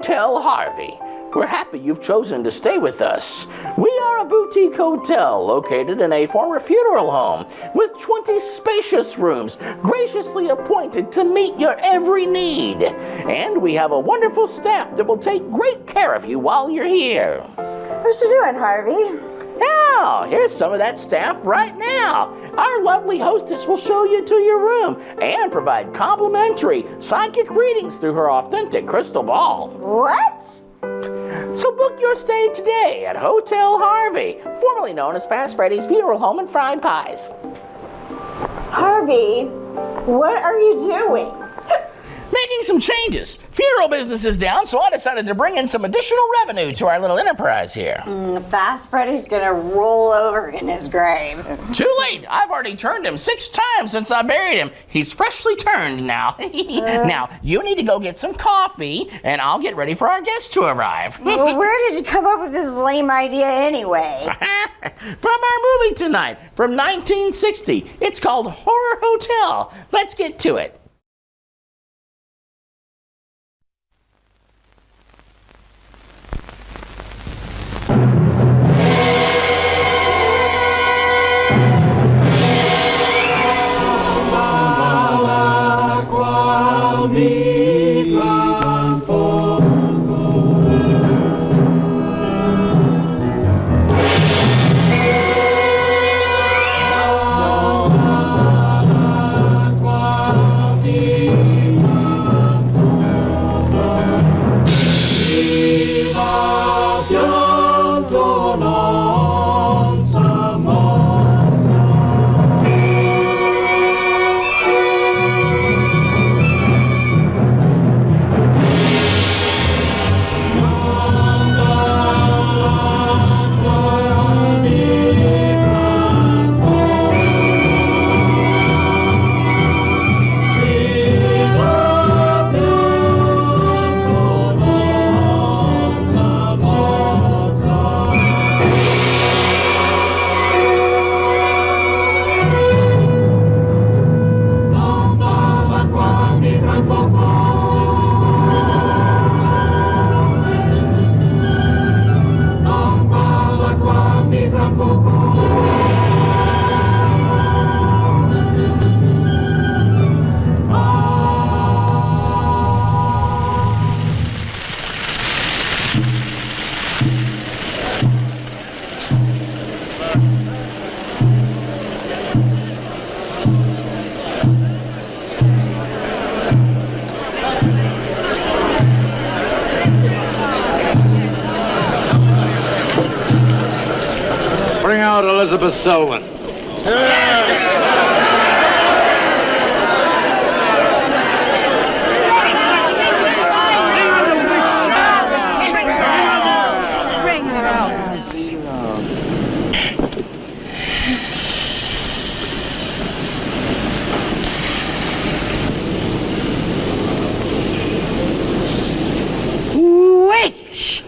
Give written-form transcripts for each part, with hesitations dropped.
Hotel Harvey. We're happy you've chosen to stay with us. We are a boutique hotel located in a former funeral home with 20 spacious rooms graciously appointed to meet your every need. And we have a wonderful staff that will take great care of you while you're here. What you doing, Harvey? Now, here's some of that staff right now. Our lovely hostess will show you to your room and provide complimentary psychic readings through her authentic crystal ball. What? So book your stay today at Hotel Harvey, formerly known as Fast Freddy's Funeral Home and Fried Pies. Harvey, what are you doing? Making some changes. Funeral business is down, so I decided to bring in some additional revenue to our little enterprise here. Fast Freddy's gonna roll over in his grave. Too late. I've already turned him 6 times since I buried him. He's freshly turned now. Now, you need to go get some coffee, and I'll get ready for our guests to arrive. Well, where did you come up with this lame idea anyway? From our movie tonight, from 1960. It's called Horror Hotel. Let's get to it. Bring out Elizabeth Selwyn. Witch!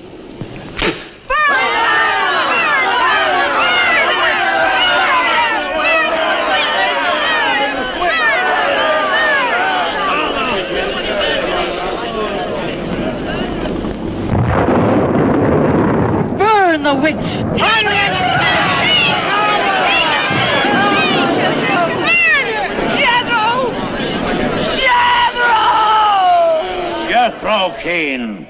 Burn the witch! Jethro Kane,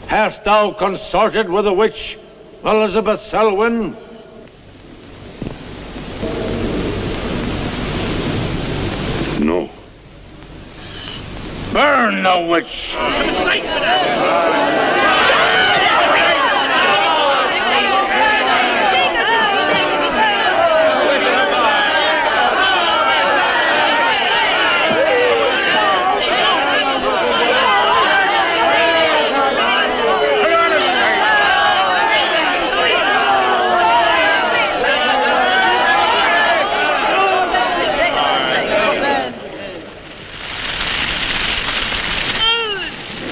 hast thou consorted with the witch Elizabeth Selwyn? No. Burn the witch!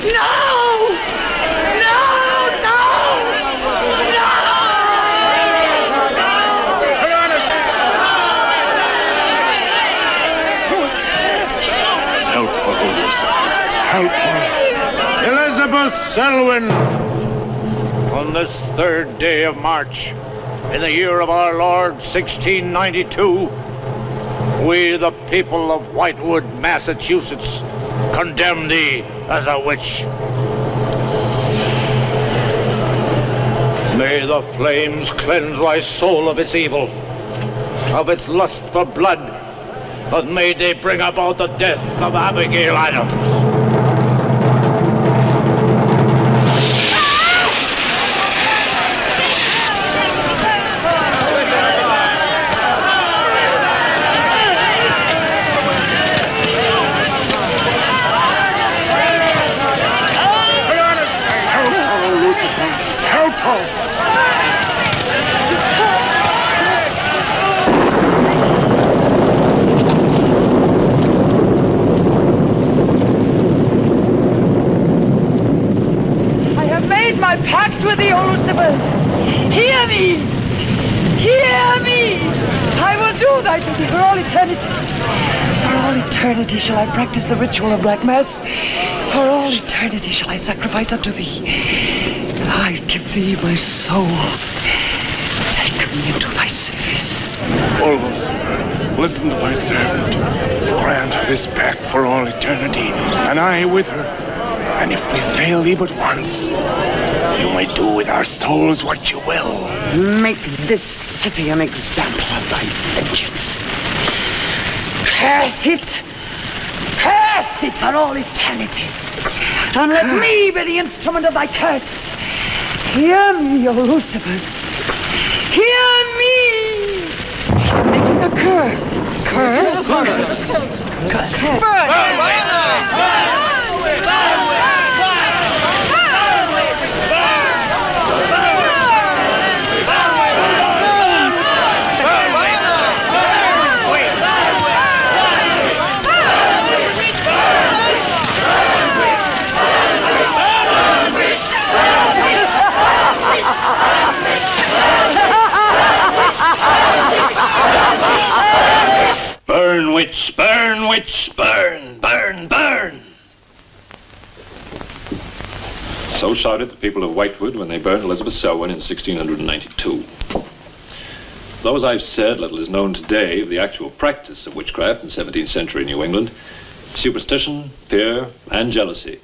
No! Selwyn, on this 3rd day of March, in the year of our Lord 1692, we, the people of Whitewood, Massachusetts, condemn thee as a witch. May the flames cleanse thy soul of its evil, of its lust for blood, but may they bring about the death of Abigail Adams. My pact with thee, O Lucifer. Hear me! Hear me! I will do thy duty for all eternity. For all eternity shall I practice the ritual of Black Mass. For all eternity shall I sacrifice unto thee. I give thee my soul. Take me into thy service. O Lucifer, listen to thy servant. Grant her this pact for all eternity, and I with her. And if we fail thee but once, you may do with our souls what you will. Make this city an example of thy vengeance. Curse it! Curse it for all eternity! And let me be the instrument of thy curse. Hear me, O Lucifer. Hear me! Making a curse. Curse? Curse. Burn! Burn, witch, burn, witch, burn, burn, burn. So shouted the people of Whitewood when they burned Elizabeth Selwyn in 1692. Though, as I've said, little is known today of the actual practice of witchcraft in 17th century New England, superstition, fear, and jealousy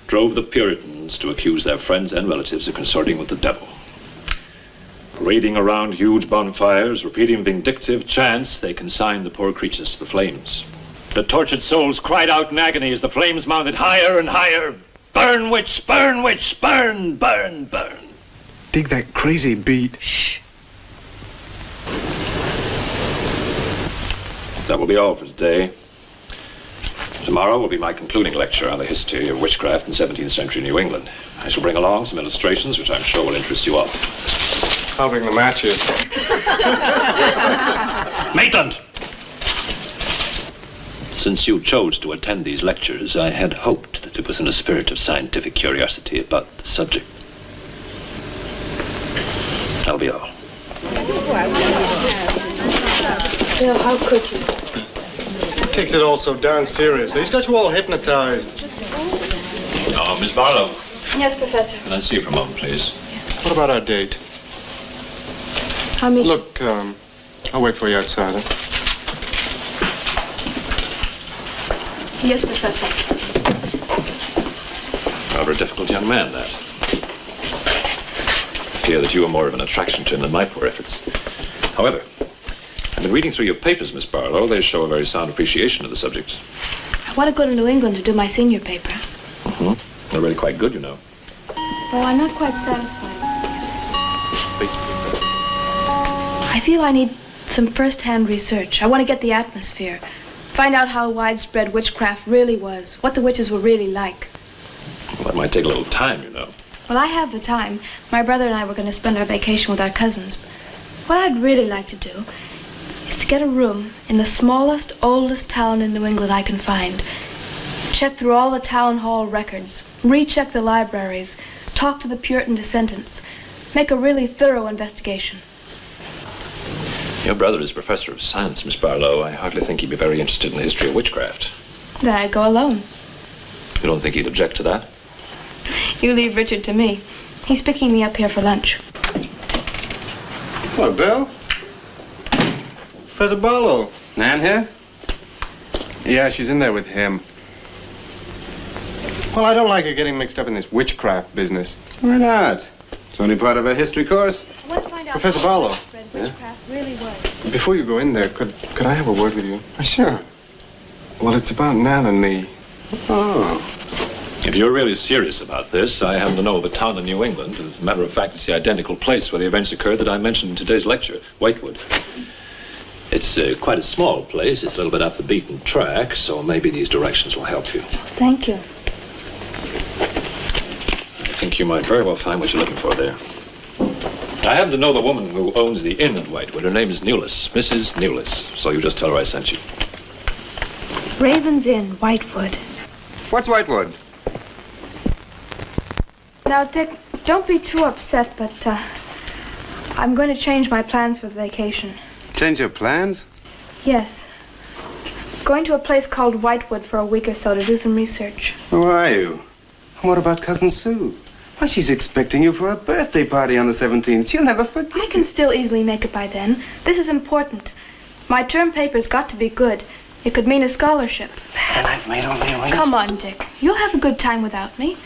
drove the Puritans to accuse their friends and relatives of consorting with the devil. Raiding around huge bonfires, repeating vindictive chants, they consigned the poor creatures to the flames. The tortured souls cried out in agony as the flames mounted higher and higher. Burn, witch, burn, witch, burn, burn, burn. Dig that crazy beat. Shh. That will be all for today. Tomorrow will be my concluding lecture on the history of witchcraft in 17th century New England. I shall bring along some illustrations which I'm sure will interest you all. I'll bring the matches. Maitland! Since you chose to attend these lectures, I had hoped that it was in a spirit of scientific curiosity about the subject. That'll be all. Bill, how could you? Takes it all so darn seriously. He's got you all hypnotized. Oh, Miss Barlow. Yes, Professor. Can I see you for a moment, please? What about our date? I mean... Look, I'll wait for you outside. Huh? Yes, Professor. Rather a difficult young man, that. I fear that you are more of an attraction to him than my poor efforts. However, I've been reading through your papers, Miss Barlow. They show a very sound appreciation of the subject. I want to go to New England to do my senior paper. Mm-hmm. They're really quite good, you know. Well, I'm not quite satisfied. I feel I need some first-hand research. I want to get the atmosphere. Find out how widespread witchcraft really was. What the witches were really like. Well, that might take a little time, you know. Well, I have the time. My brother and I were going to spend our vacation with our cousins. What I'd really like to do is to get a room in the smallest, oldest town in New England I can find. Check through all the town hall records. Recheck the libraries. Talk to the Puritan descendants. Make a really thorough investigation. Your brother is professor of science, Miss Barlow. I hardly think he'd be very interested in the history of witchcraft. Then I'd go alone. You don't think he'd object to that? You leave Richard to me. He's picking me up here for lunch. Hello, Bill. Professor Barlow. Nan here? Yeah, she's in there with him. Well, I don't like her getting mixed up in this witchcraft business. Why not? It's only part of a history course. I want to find out Professor how Barlow. widespread witchcraft really was. Before you go in there, could I have a word with you? Sure. Well, it's about Nan and me. Oh. If you're really serious about this, I happen to know of a town in New England. As a matter of fact, it's the identical place where the events occurred that I mentioned in today's lecture, Whitewood. It's quite a small place. It's a little bit off the beaten track, so maybe these directions will help you. Thank you. I think you might very well find what you're looking for there. I happen to know the woman who owns the inn at Whitewood. Her name is Newless, Mrs. Newless. So you just tell her I sent you. Raven's Inn, Whitewood. What's Whitewood? Now, Dick, don't be too upset, but I'm going to change my plans for the vacation. Change your plans? Yes. Going to a place called Whitewood for a week or so to do some research. Who are you? And what about Cousin Sue? Why, she's expecting you for a birthday party on the 17th. She'll never forget. I can still easily make it by then. This is important. My term paper's got to be good. It could mean a scholarship. And I've made all the arrangements. Come on, Dick. You'll have a good time without me.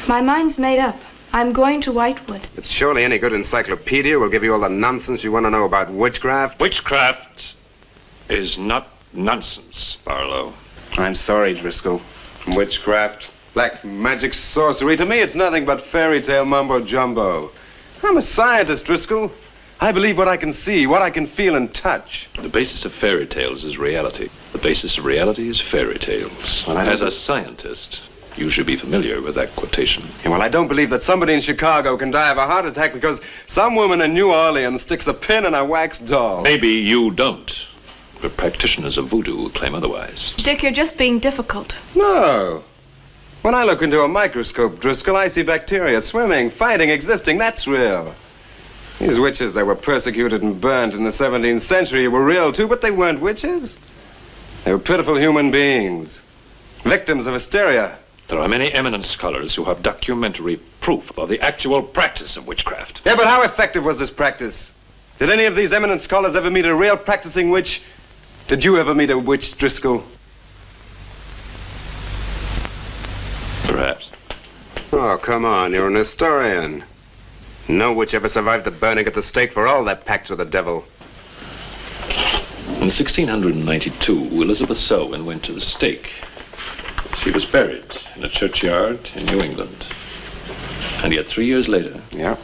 My mind's made up. I'm going to Whitewood. But surely any good encyclopedia will give you all the nonsense you want to know about witchcraft. Witchcraft is not nonsense, Barlow. I'm sorry, Driscoll. Witchcraft, black magic, sorcery. To me, it's nothing but fairy tale mumbo-jumbo. I'm a scientist, Driscoll. I believe what I can see, what I can feel and touch. The basis of fairy tales is reality. The basis of reality is fairy tales. Well, I don't- As a scientist, you should be familiar with that quotation. Yeah, well, I don't believe that somebody in Chicago can die of a heart attack because some woman in New Orleans sticks a pin in a wax doll. Maybe you don't, but practitioners of voodoo claim otherwise. Dick, you're just being difficult. No. When I look into a microscope, Driscoll, I see bacteria swimming, fighting, existing. That's real. These witches that were persecuted and burnt in the 17th century were real too, but they weren't witches. They were pitiful human beings, victims of hysteria. There are many eminent scholars who have documentary proof of the actual practice of witchcraft. Yeah, but how effective was this practice? Did any of these eminent scholars ever meet a real practicing witch? Did you ever meet a witch, Driscoll? Perhaps. Oh, come on, you're an historian. No witch ever survived the burning at the stake for all that pact with the devil. In 1692, Elizabeth Selwyn went to the stake. She was buried in a churchyard in New England. And yet 3 years later, Yeah?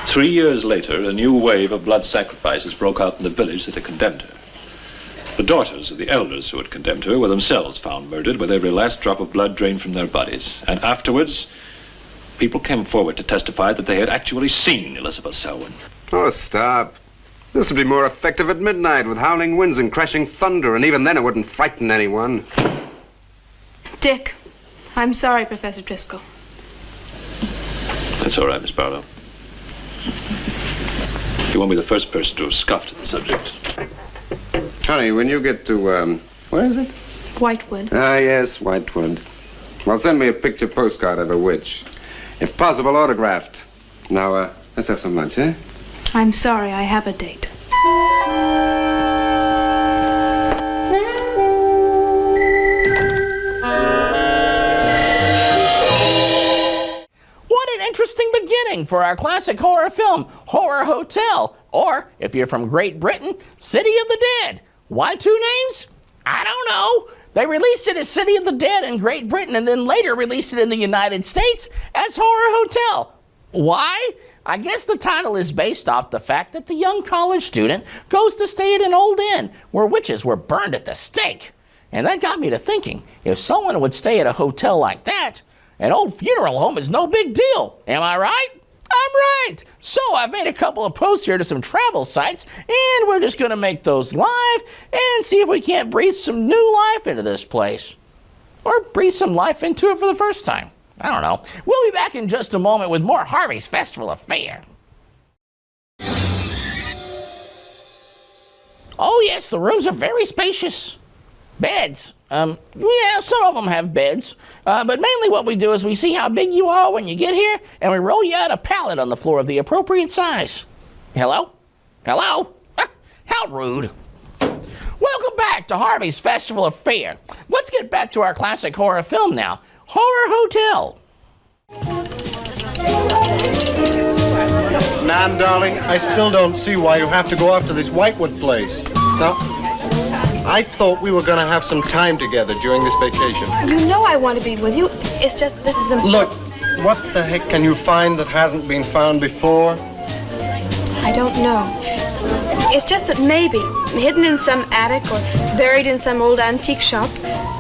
3 years later, a new wave of blood sacrifices broke out in the village that had condemned her. The daughters of the elders who had condemned her were themselves found murdered with every last drop of blood drained from their bodies. And afterwards, people came forward to testify that they had actually seen Elizabeth Selwyn. Oh, stop. This would be more effective at midnight with howling winds and crashing thunder, and even then it wouldn't frighten anyone. Dick, I'm sorry, Professor Driscoll. That's all right, Miss Barlow. You won't be the first person to have scoffed at the subject. Honey, when you get to, where is it? Whitewood. Ah, yes, Whitewood. Well, send me a picture postcard of a witch. If possible, autographed. Now, let's have some lunch, eh? I'm sorry, I have a date. What an interesting beginning for our classic horror film, Horror Hotel. Or, if you're from Great Britain, City of the Dead. Why two names? I don't know. They released it as City of the Dead in Great Britain and then later released it in the United States as Horror Hotel. Why? I guess the title is based off the fact that the young college student goes to stay at an old inn where witches were burned at the stake. And that got me to thinking, if someone would stay at a hotel like that, an old funeral home is no big deal. Am I right? I'm right. So I've made a couple of posts here to some travel sites, and we're just going to make those live and see if we can't breathe some new life into this place. Or breathe some life into it for the first time. I don't know. We'll be back in just a moment with more Harvey's Festival Affair. Oh yes, the rooms are very spacious. Beds? Yeah, some of them have beds. But mainly what we do is we see how big you are when you get here, and we roll you out a pallet on the floor of the appropriate size. Hello? Hello? How rude. Welcome back to Harvey's Festival of Fear. Let's get back to our classic horror film now, Horror Hotel. Nan, darling, I still don't see why you have to go after this Whitewood place. Now, I thought we were going to have some time together during this vacation. You know I want to be with you. It's just this is important. Look, what the heck can you find that hasn't been found before? I don't know. It's just that maybe, hidden in some attic or buried in some old antique shop,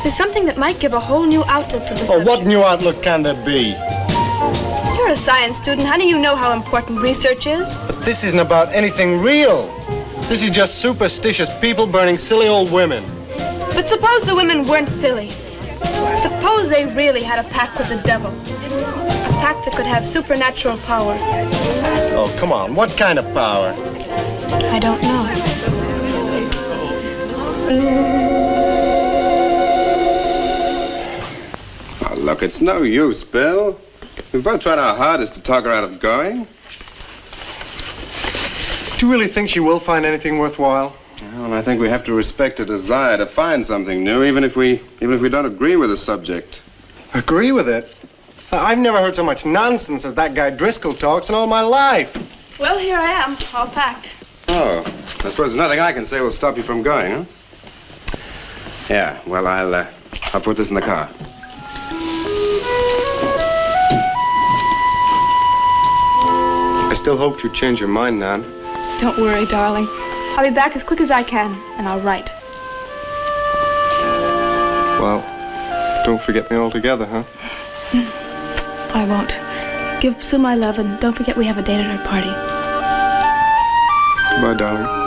there's something that might give a whole new outlook to the subject. What new outlook can there be? You're a science student, honey. You know how important research is. But this isn't about anything real. This is just superstitious people burning silly old women. But suppose the women weren't silly. Suppose they really had a pact with the devil. A pact that could have supernatural power. Oh, come on. What kind of power? I don't know. Oh, look, it's no use, Bill. We've both tried our hardest to talk her out of going. Do you really think she will find anything worthwhile? Well, I think we have to respect her desire to find something new, even if we don't agree with the subject. Agree with it? I've never heard so much nonsense as that guy Driscoll talks in all my life. Well, here I am, all packed. Oh, I suppose there's nothing I can say will stop you from going, huh? Yeah, well, I'll put this in the car. I still hoped you'd change your mind, Nan. Don't worry, darling. I'll be back as quick as I can, and I'll write. Well, don't forget me altogether, huh? I won't. Give Sue my love, and don't forget we have a date at her party. Goodbye, darling.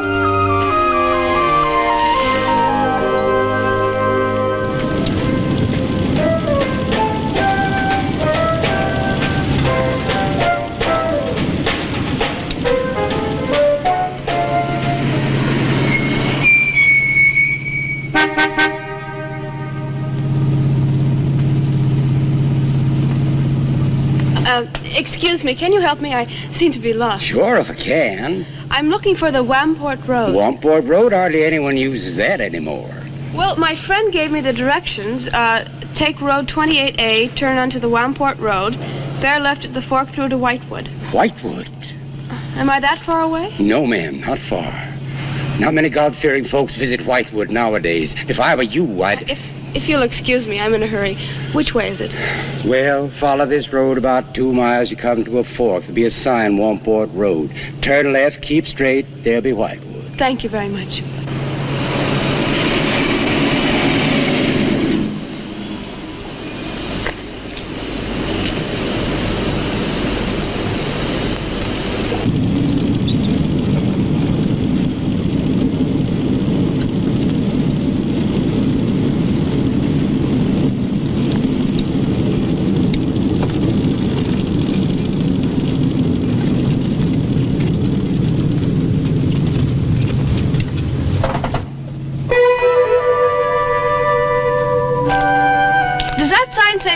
Excuse me, can you help me? I seem to be lost. Sure, if I can. I'm looking for the Wamport Road. Wamport Road, hardly anyone uses that anymore. Well, my friend gave me the directions. Take Road 28A, turn onto the Wamport Road, bear left at the fork through to Whitewood. Whitewood? Am I that far away? No, ma'am, not far. Not many God-fearing folks visit Whitewood nowadays. If I were you, I'd... If you'll excuse me, I'm in a hurry. Which way is it? Well, follow this road about 2 miles. You come to a fork. There'll be a sign, Wamport Road. Turn left, keep straight. There'll be Whitewood. Thank you very much.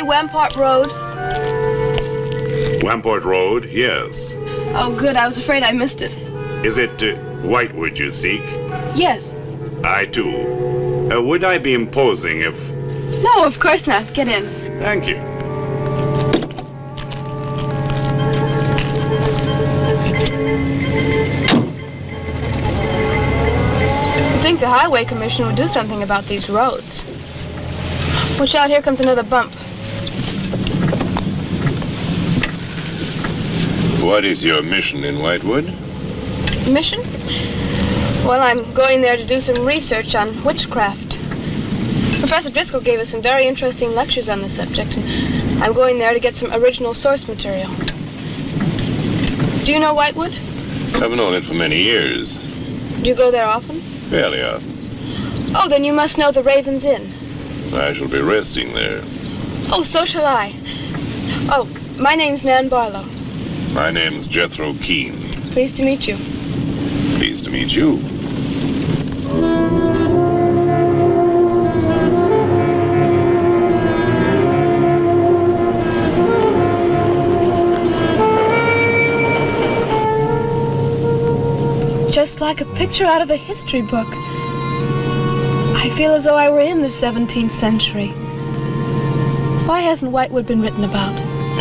Wamport Road? Wamport Road, yes. Oh, good. I was afraid I missed it. Is it Whitewood you seek? Yes. I, too. Would I be imposing if... No, of course not. Get in. Thank you. I think the Highway Commission would do something about these roads. Watch out, here comes another bump. What is your mission in Whitewood? Mission? Well, I'm going there to do some research on witchcraft. Professor Driscoll gave us some very interesting lectures on the subject, and I'm going there to get some original source material. Do you know Whitewood? I've known it for many years. Do you go there often? Fairly often. Oh, then you must know the Raven's Inn. I shall be resting there. Oh, so shall I. Oh, my name's Nan Barlow. My name's Jethro Keene. Pleased to meet you. Pleased to meet you. It's like a picture out of a history book. I feel as though I were in the 17th century. Why hasn't Whitewood been written about?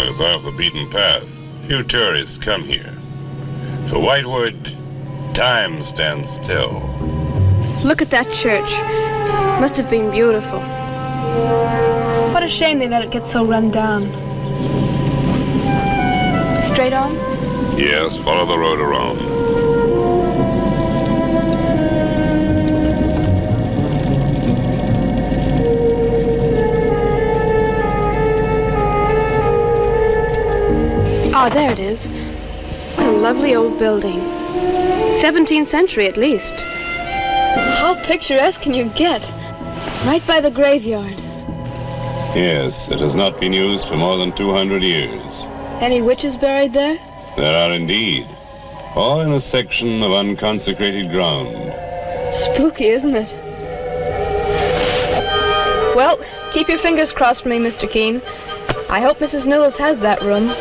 It's off the beaten path. Few tourists come here. For Whitewood, time stands still. Look at that church. Must have been beautiful. What a shame they let it get so run down. Straight on? Yes, follow the road around. Ah, there it is. What a lovely old building. 17th century at least. How picturesque can you get? Right by the graveyard. Yes, it has not been used for more than 200 years. Any witches buried there? There are indeed. All in a section of unconsecrated ground. Spooky, isn't it? Well, keep your fingers crossed for me, Mr. Keene. I hope Mrs. Newell has that room.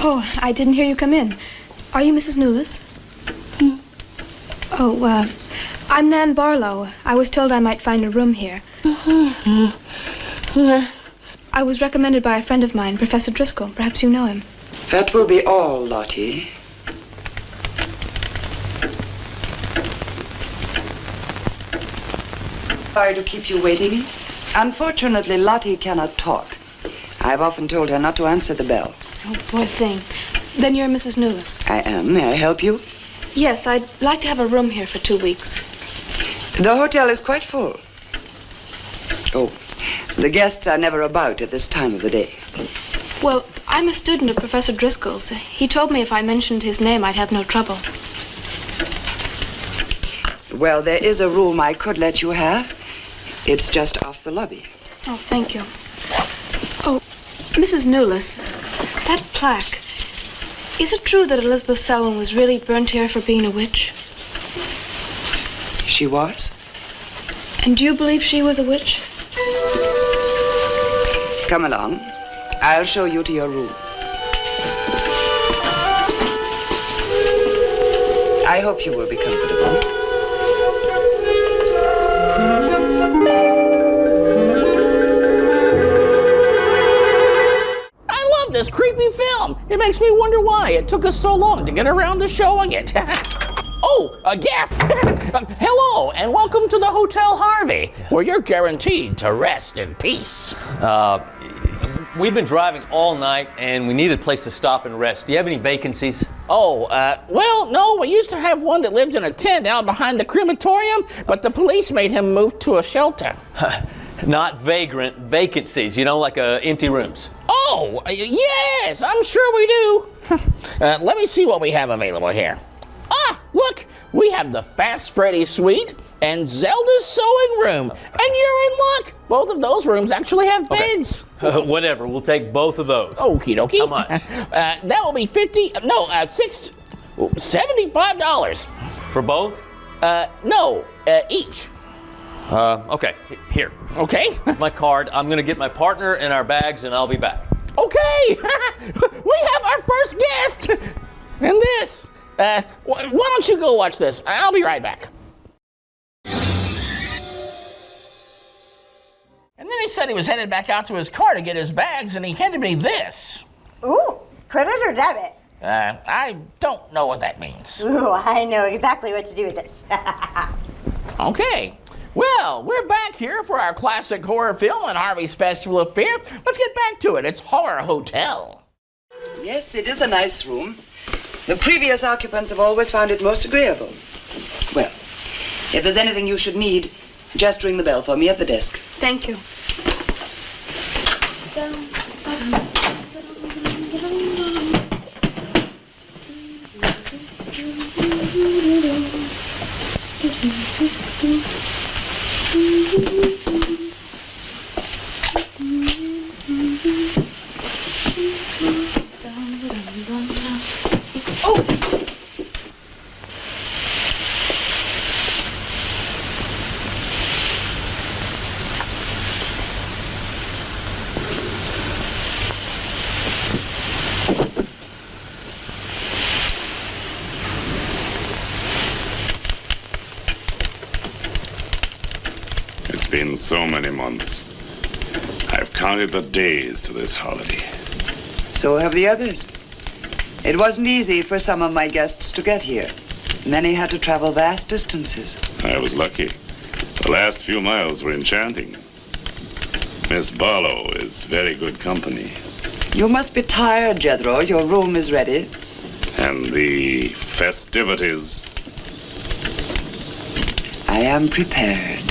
Oh, I didn't hear you come in. Are you Mrs. Newless? Oh, I'm Nan Barlow. I was told I might find a room here. I was recommended by a friend of mine, Professor Driscoll. Perhaps you know him. That will be all, Lottie. Sorry to keep you waiting. Unfortunately, Lottie cannot talk. I've often told her not to answer the bell. Oh, poor thing. Then you're Mrs. Newless. I am. May I help you? Yes, I'd like to have a room here for 2 weeks. The hotel is quite full. Oh, the guests are never about at this time of the day. Well, I'm a student of Professor Driscoll's. He told me if I mentioned his name, I'd have no trouble. Well, there is a room I could let you have. It's just off the lobby. Oh, thank you. Oh, Mrs. Newless, that plaque. Is it true that Elizabeth Selwyn was really burnt here for being a witch? She was? And do you believe she was a witch? Come along. I'll show you to your room. I hope you will be comfortable. This creepy film. It makes me wonder why it took us so long to get around to showing it. Oh, a guest! Hello, and welcome to the Hotel Harvey, where you're guaranteed to rest in peace. We've been driving all night, and we need a place to stop and rest. Do you have any vacancies? Oh, well, no, we used to have one that lived in a tent out behind the crematorium, but the police made him move to a shelter. Not vagrant, vacancies, you know, like empty rooms. Oh, yes, I'm sure we do. Let me see what we have available here. Ah, look, we have the Fast Freddy Suite and Zelda's Sewing Room, and you're in luck. Both of those rooms actually have beds. Okay. Whatever, we'll take both of those. Okie dokie. How much? That will be $75. For both? No, each. Okay, here. Okay. It's my card. I'm gonna get my partner and our bags, and I'll be back. Okay, we have our first guest. And this, why don't you go watch this? I'll be right back. said he was headed back out to his car to get his bags, and he handed me this. Ooh, credit or debit? I don't know what that means. Ooh, I know exactly what to do with this. Okay. Well, we're back here for our classic horror film on Harvey's Festival of Fear. Let's get back to it. It's Horror Hotel. Yes, it is a nice room. The previous occupants have always found it most agreeable. Well, if there's anything you should need, just ring the bell for me at the desk. Thank you. It's been so many months. I've counted the days to this holiday. So have the others. It wasn't easy for some of my guests to get here. Many had to travel vast distances. I was lucky. The last few miles were enchanting. Miss Barlow is very good company. You must be tired, Jethro. Your room is ready. And the festivities. I am prepared.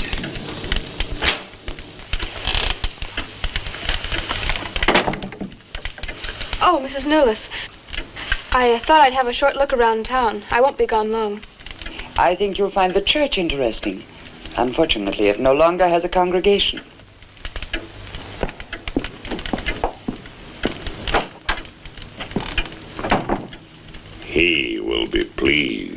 Oh, Mrs. Newless. I thought I'd have a short look around town. I won't be gone long. I think you'll find the church interesting. Unfortunately, it no longer has a congregation. He will be pleased.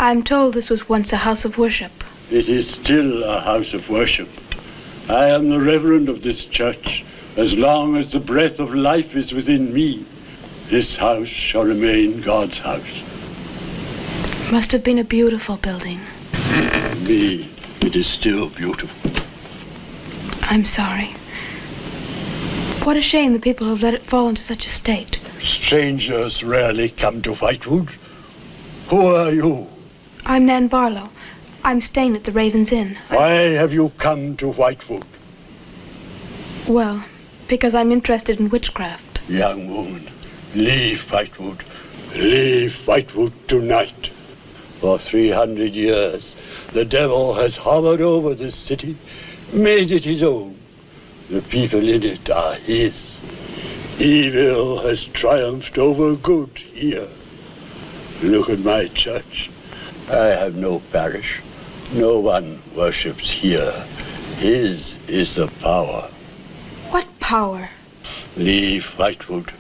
I'm told this was once a house of worship. It is still a house of worship. I am the reverend of this church. As long as the breath of life is within me, this house shall remain God's house. Must have been a beautiful building. For me, it is still beautiful. I'm sorry. What a shame the people have let it fall into such a state. Strangers rarely come to Whitewood. Who are you? I'm Nan Barlow. I'm staying at the Raven's Inn. Why have you come to Whitewood? Well, because I'm interested in witchcraft. Young woman, leave Whitewood. Leave Whitewood tonight. For 300 years, the devil has hovered over this city, made it his own. The people in it are his. Evil has triumphed over good here. Look at my church. I have no parish. No one worships here. His is the power. What power? Leave Whitewood.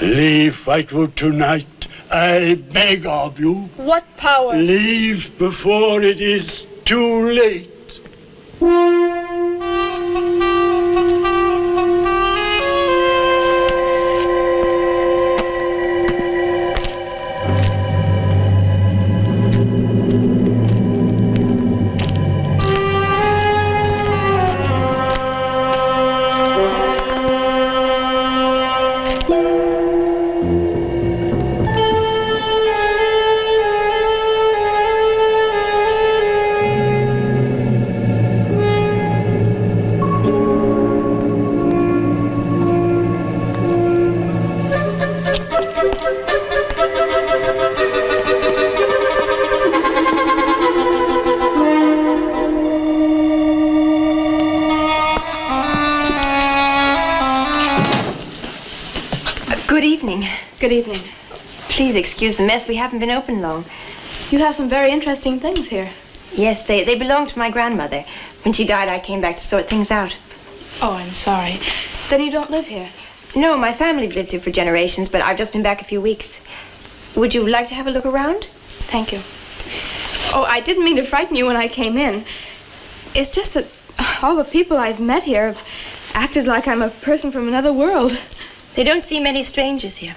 Leave Whitewood tonight. I beg of you. What power? Leave before it is too late. Good evening. Please excuse the mess. We haven't been open long. You have some very interesting things here. Yes, they belonged to my grandmother. When she died, I came back to sort things out. Oh, I'm sorry. Then you don't live here? No, my family lived here for generations, but I've just been back a few weeks. Would you like to have a look around? Thank you. Oh, I didn't mean to frighten you when I came in. It's just that all the people I've met here have acted like I'm a person from another world. They don't see many strangers here.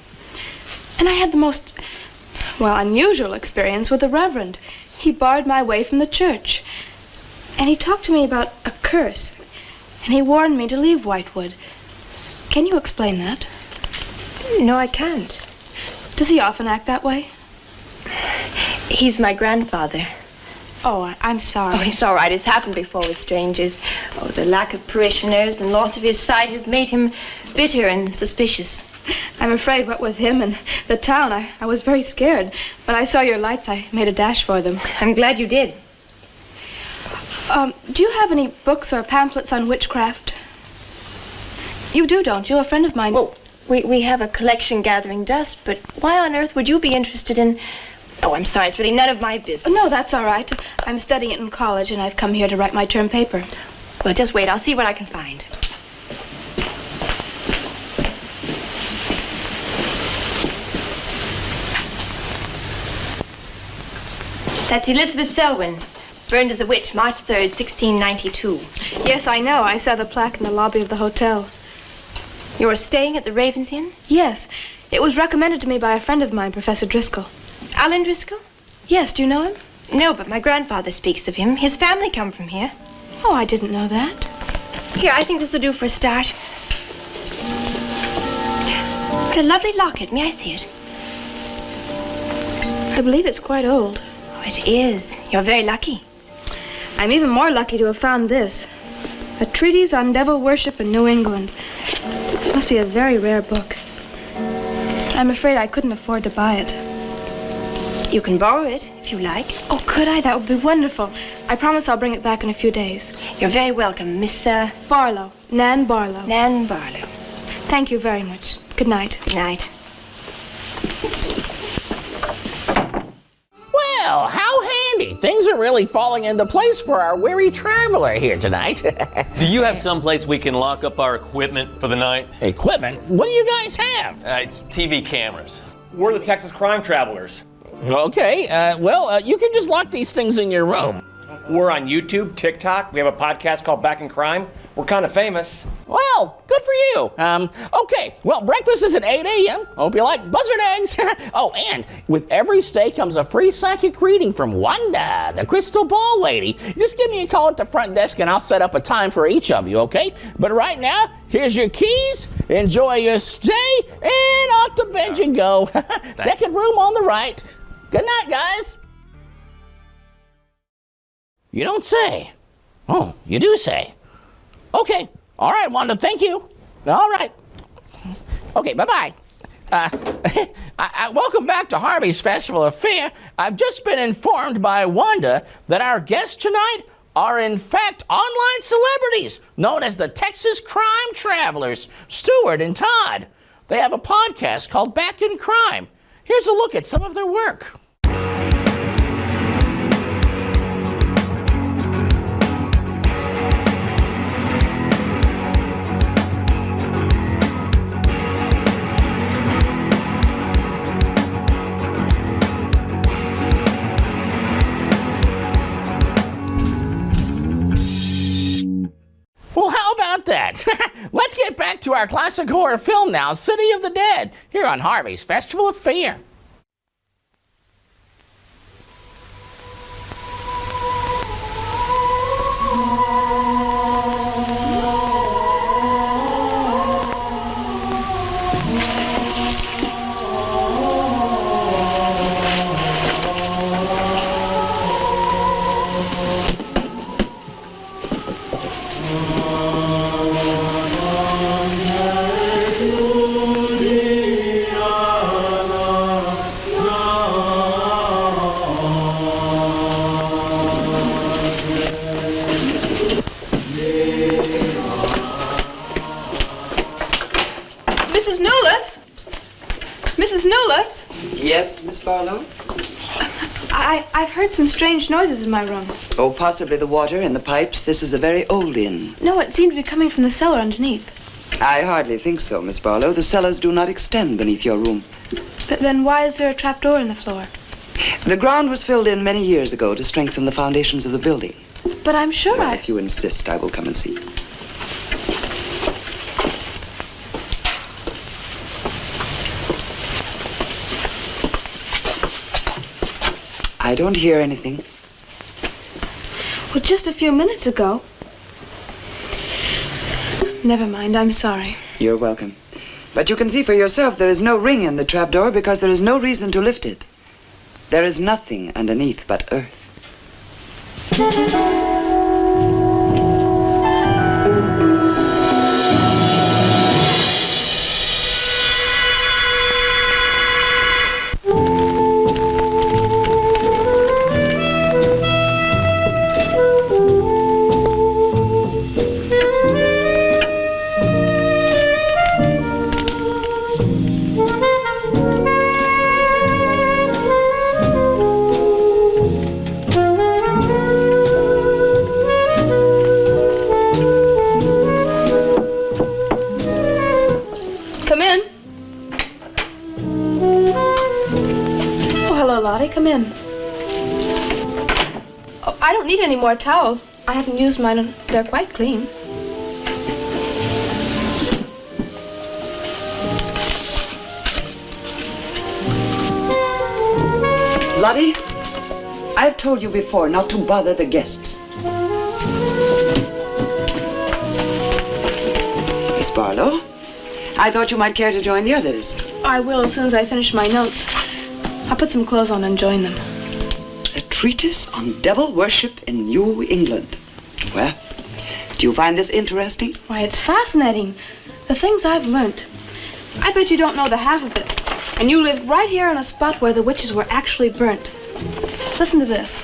And I had the most, well, unusual experience with the Reverend. He barred my way from the church. And he talked to me about a curse. And he warned me to leave Whitewood. Can you explain that? No, I can't. Does he often act that way? He's my grandfather. Oh, I'm sorry. Oh, it's all right. It's happened before with strangers. Oh, the lack of parishioners and loss of his sight has made him bitter and suspicious. I'm afraid what with him and the town, I was very scared. When I saw your lights, I made a dash for them. I'm glad you did. Do you have any books or pamphlets on witchcraft? You do, don't you? A friend of mine... Well, we have a collection gathering dust, but why on earth would you be interested in... Oh, I'm sorry. It's really none of my business. No, that's all right. I'm studying it in college, and I've come here to write my term paper. Well, just wait. I'll see what I can find. That's Elizabeth Selwyn, burned as a witch, March 3rd, 1692. Yes, I know. I saw the plaque in the lobby of the hotel. You're staying at the Ravens Inn? Yes. It was recommended to me by a friend of mine, Professor Driscoll. Alan Driscoll? Yes, do you know him? No, but my grandfather speaks of him. His family come from here. Oh, I didn't know that. Here, I think this will do for a start. What a lovely locket. May I see it? I believe it's quite old. Oh, it is. You're very lucky. I'm even more lucky to have found this. A treatise on devil worship in New England. This must be a very rare book. I'm afraid I couldn't afford to buy it. You can borrow it, if you like. Oh, could I? That would be wonderful. I promise I'll bring it back in a few days. You're very welcome, Miss, Barlow. Nan Barlow. Nan Barlow. Thank you very much. Good night. Good night. Well, how handy. Things are really falling into place for our weary traveler here tonight. Do you have someplace we can lock up our equipment for the night? Equipment? What do you guys have? It's TV cameras. We're the Texas Crime Travelers. Okay, well, you can just lock these things in your room. We're on YouTube, TikTok. We have a podcast called Back in Crime. We're kind of famous. Well, good for you. Okay, well, breakfast is at 8 a.m. Hope you like buzzard eggs. Oh, and with every stay comes a free psychic reading from Wanda, the crystal ball lady. Just give me a call at the front desk and I'll set up a time for each of you, okay? But right now, here's your keys. Enjoy your stay, and off to bed you go. Second room on the right. Good night, guys. You don't say. Oh, you do say. Okay. All right, Wanda, thank you. All right. Okay, bye-bye. Welcome back to Harvey's Festival Affair. I've just been informed by Wanda that our guests tonight are in fact online celebrities known as the Texas Crime Travelers, Stuart and Todd. They have a podcast called Back in Crime. Here's a look at some of their work. Well, how about that? Let's get back to our classic horror film now, City of the Dead, here on Harvey's Festival of Fear. Barlow? I've heard some strange noises in my room. Oh, possibly the water in the pipes. This is a very old inn. No, it seemed to be coming from the cellar underneath. I hardly think so, Miss Barlow. The cellars do not extend beneath your room. But then why is there a trapdoor in the floor? The ground was filled in many years ago to strengthen the foundations of the building. But I'm sure Well, if you insist, I will come and see. I don't hear anything. Well, just a few minutes ago. Never mind, I'm sorry. You're welcome. But you can see for yourself there is no ring in the trapdoor because there is no reason to lift it. There is nothing underneath but earth. Come in. Oh, hello, Lottie. Come in. Oh, I don't need any more towels. I haven't used mine, and they're quite clean. Lottie, I've told you before not to bother the guests. Miss Barlow, I thought you might care to join the others. I will as soon as I finish my notes. I'll put some clothes on and join them. A treatise on devil worship in New England. Well, do you find this interesting? Why, it's fascinating. The things I've learnt. I bet you don't know the half of it. And you lived right here on a spot where the witches were actually burnt. Listen to this.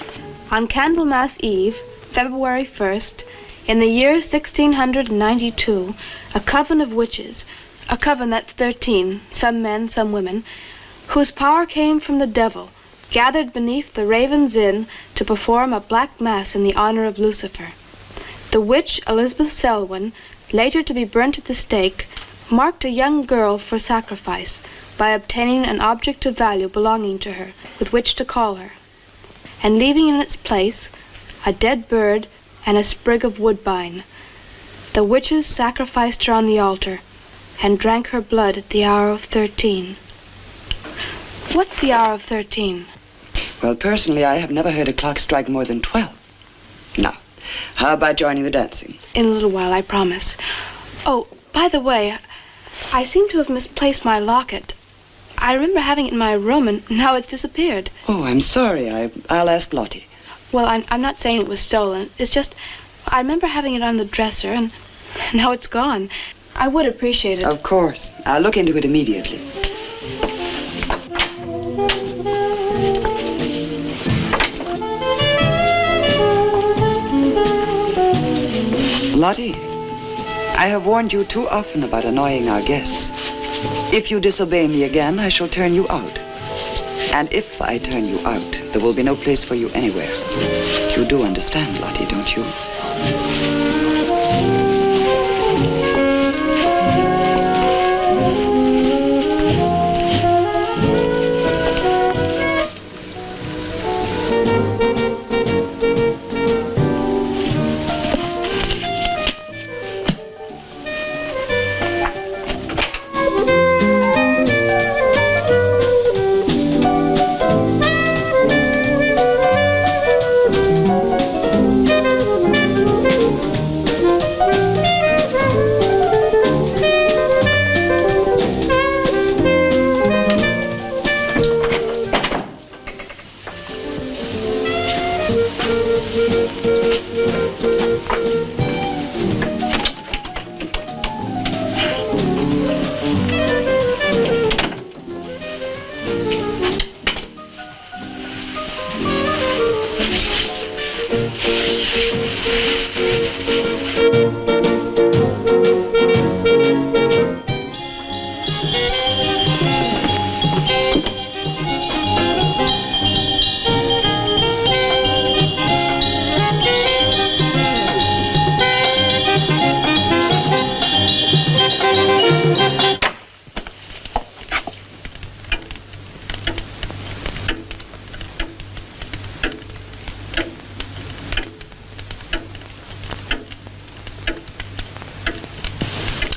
On Candlemas Eve, February 1st, in the year 1692, a coven of witches, a coven that's 13, some men, some women, whose power came from the devil, gathered beneath the Raven's Inn to perform a black mass in the honor of Lucifer. The witch Elizabeth Selwyn, later to be burnt at the stake, marked a young girl for sacrifice by obtaining an object of value belonging to her with which to call her, and leaving in its place a dead bird and a sprig of woodbine. The witches sacrificed her on the altar and drank her blood at the hour of 13. What's the hour of 13? Well, personally, I have never heard a clock strike more than 12. Now, how about joining the dancing? In a little while, I promise. Oh, by the way, I seem to have misplaced my locket. I remember having it in my room, and now it's disappeared. Oh, I'm sorry. I'll ask Lottie. Well, I'm not saying it was stolen. It's just, I remember having it on the dresser, and now it's gone. I would appreciate it. Of course. I'll look into it immediately. Lottie, I have warned you too often about annoying our guests. If you disobey me again, I shall turn you out. And if I turn you out, there will be no place for you anywhere. You do understand, Lottie, don't you?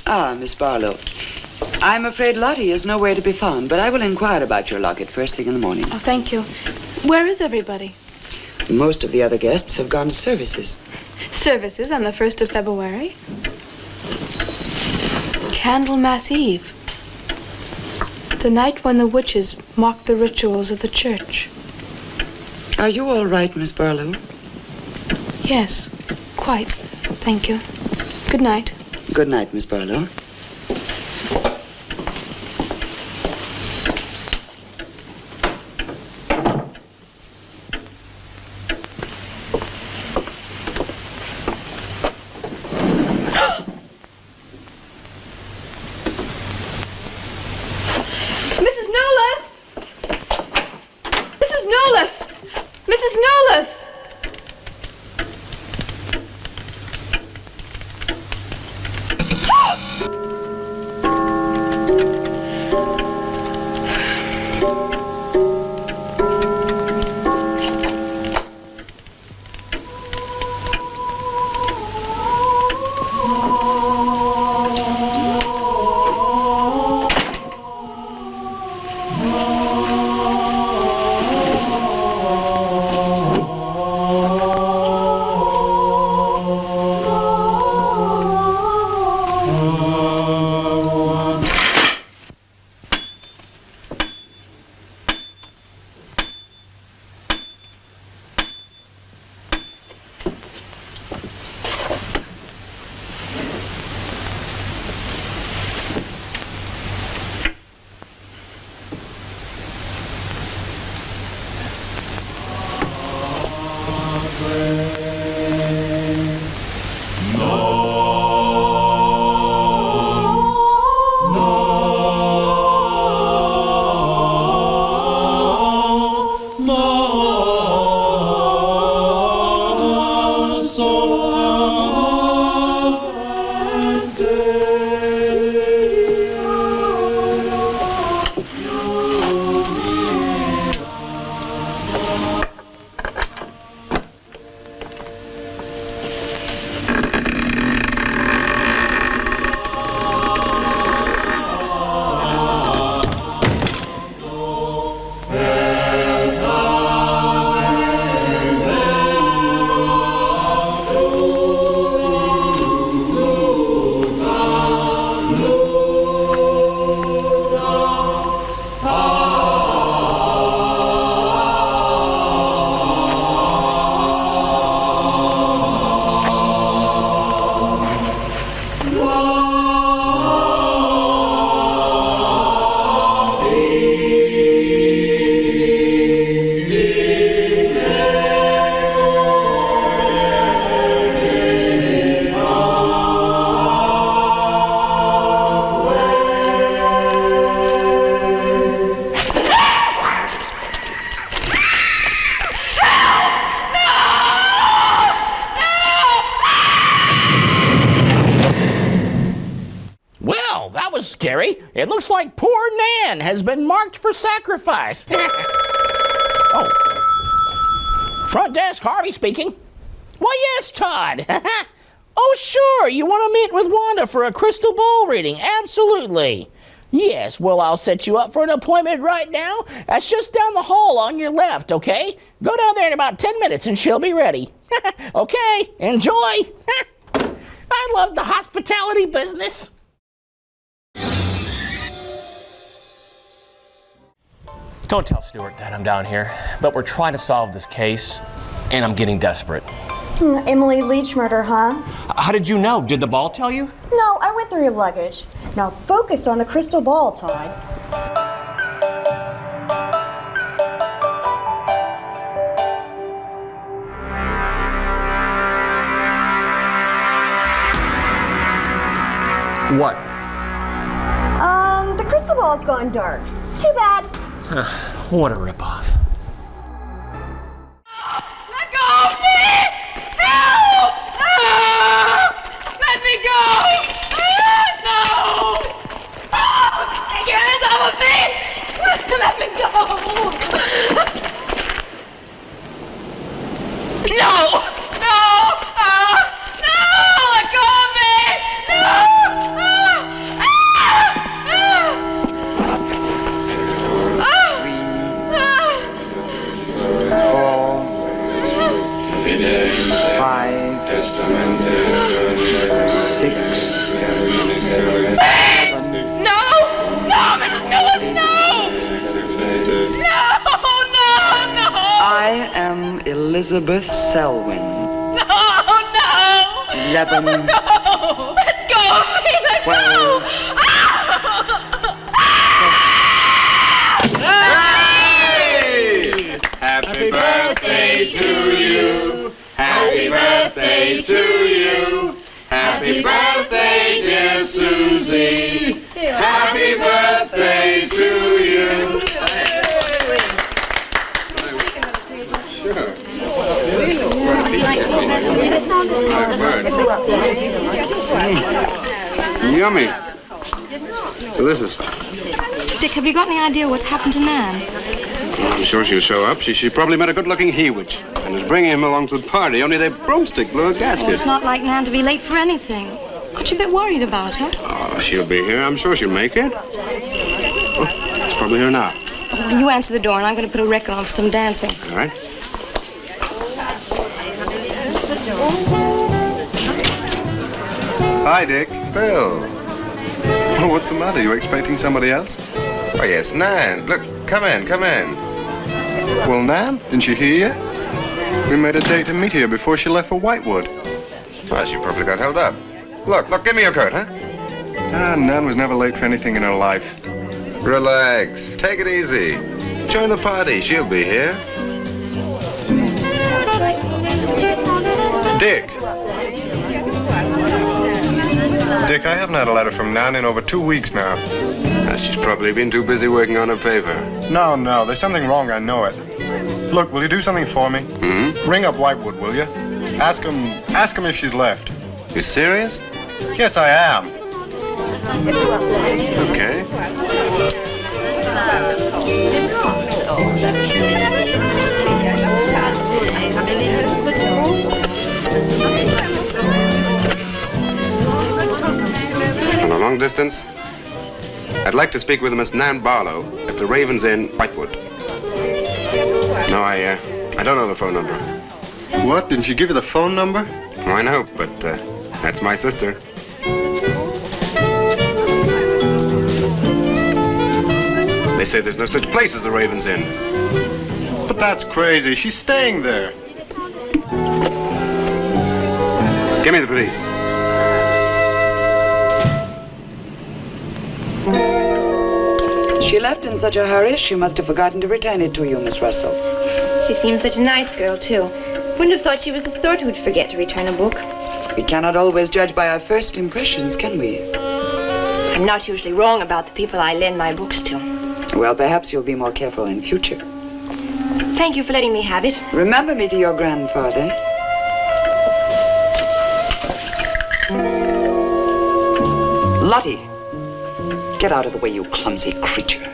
Ah, Miss Barlow. I'm afraid Lottie is nowhere to be found, but I will inquire about your locket first thing in the morning. Oh, thank you. Where is everybody? Most of the other guests have gone to services. Services on the 1st of February? Candlemas Eve. The night when the witches mocked the rituals of the church. Are you all right, Miss Barlow? Yes, quite. Thank you. Good night. Good night, Miss Barlow. Mrs. Nolas! Mrs. Nolas! Mrs. Nolas! Well, that was scary. It looks like poor Nan has been marked for sacrifice. Oh. Front desk, Harvey speaking. Why, yes, Todd. Oh, sure, you want to meet with Wanda for a crystal ball reading. Absolutely. Yes, well, I'll set you up for an appointment right now. That's just down the hall on your left, okay? Go down there in about 10 minutes and she'll be ready. Okay, enjoy. I love the hospitality business. Don't tell Stuart that I'm down here, but we're trying to solve this case, and I'm getting desperate. Emily Leach murder, huh? How did you know? Did the ball tell you? No, I went through your luggage. Now focus on the crystal ball, Todd. What? The crystal ball's gone dark. Too bad. What a ripoff. Let go of me! Help! Let me go! No! Take your hands off of me! Let me go! No! No! No! Let go of me! No! 6. No! No, Mrs. Miller, no! No! I am Elizabeth Selwyn. No! 11. No! Let go of me! Let 12. go! Happy birthday to you. Happy birthday to you. Happy birthday, dear Susie. Happy birthday to you. Yummy. Delicious. Dick, have you got any idea what's happened to Nan? Well, I'm sure she'll show up. She probably met a good-looking Hewitt and is bringing him along to the party, only their broomstick blew a gasket. Oh, it's not like Nan to be late for anything. Aren't you a bit worried about her? Oh, she'll be here. I'm sure she'll make it. Oh, it's probably her now. Oh, you answer the door, and I'm going to put a record on for some dancing. All right. Hi, Dick. Bill. Oh, what's the matter? You expecting somebody else? Oh, yes, Nan. Look, come in, come in. Well, Nan, didn't she hear you? We made a date to meet here before she left for Whitewood. Well, she probably got held up. Look, give me your coat, huh? Nan was never late for anything in her life. Relax. Take it easy. Join the party. She'll be here. Dick. Dick, I haven't had a letter from Nan in over 2 weeks now. She's probably been too busy working on her paper. No, there's something wrong, I know it. Look, will you do something for me? Hmm? Ring up Whitewood, will you? Ask him if she's left. You serious? Yes, I am. Okay. On a long distance? I'd like to speak with Miss Nan Barlow at the Raven's Inn, Whitewood. No, I don't know the phone number. What? Didn't she give you the phone number? Oh, I know, but that's my sister. They say there's no such place as the Raven's Inn. But that's crazy. She's staying there. Give me the police. She left in such a hurry, she must have forgotten to return it to you, Miss Russell. She seems such a nice girl, too. Wouldn't have thought she was the sort who'd forget to return a book. We cannot always judge by our first impressions, can we? I'm not usually wrong about the people I lend my books to. Well, perhaps you'll be more careful in future. Thank you for letting me have it. Remember me to your grandfather. Lottie, get out of the way, you clumsy creature.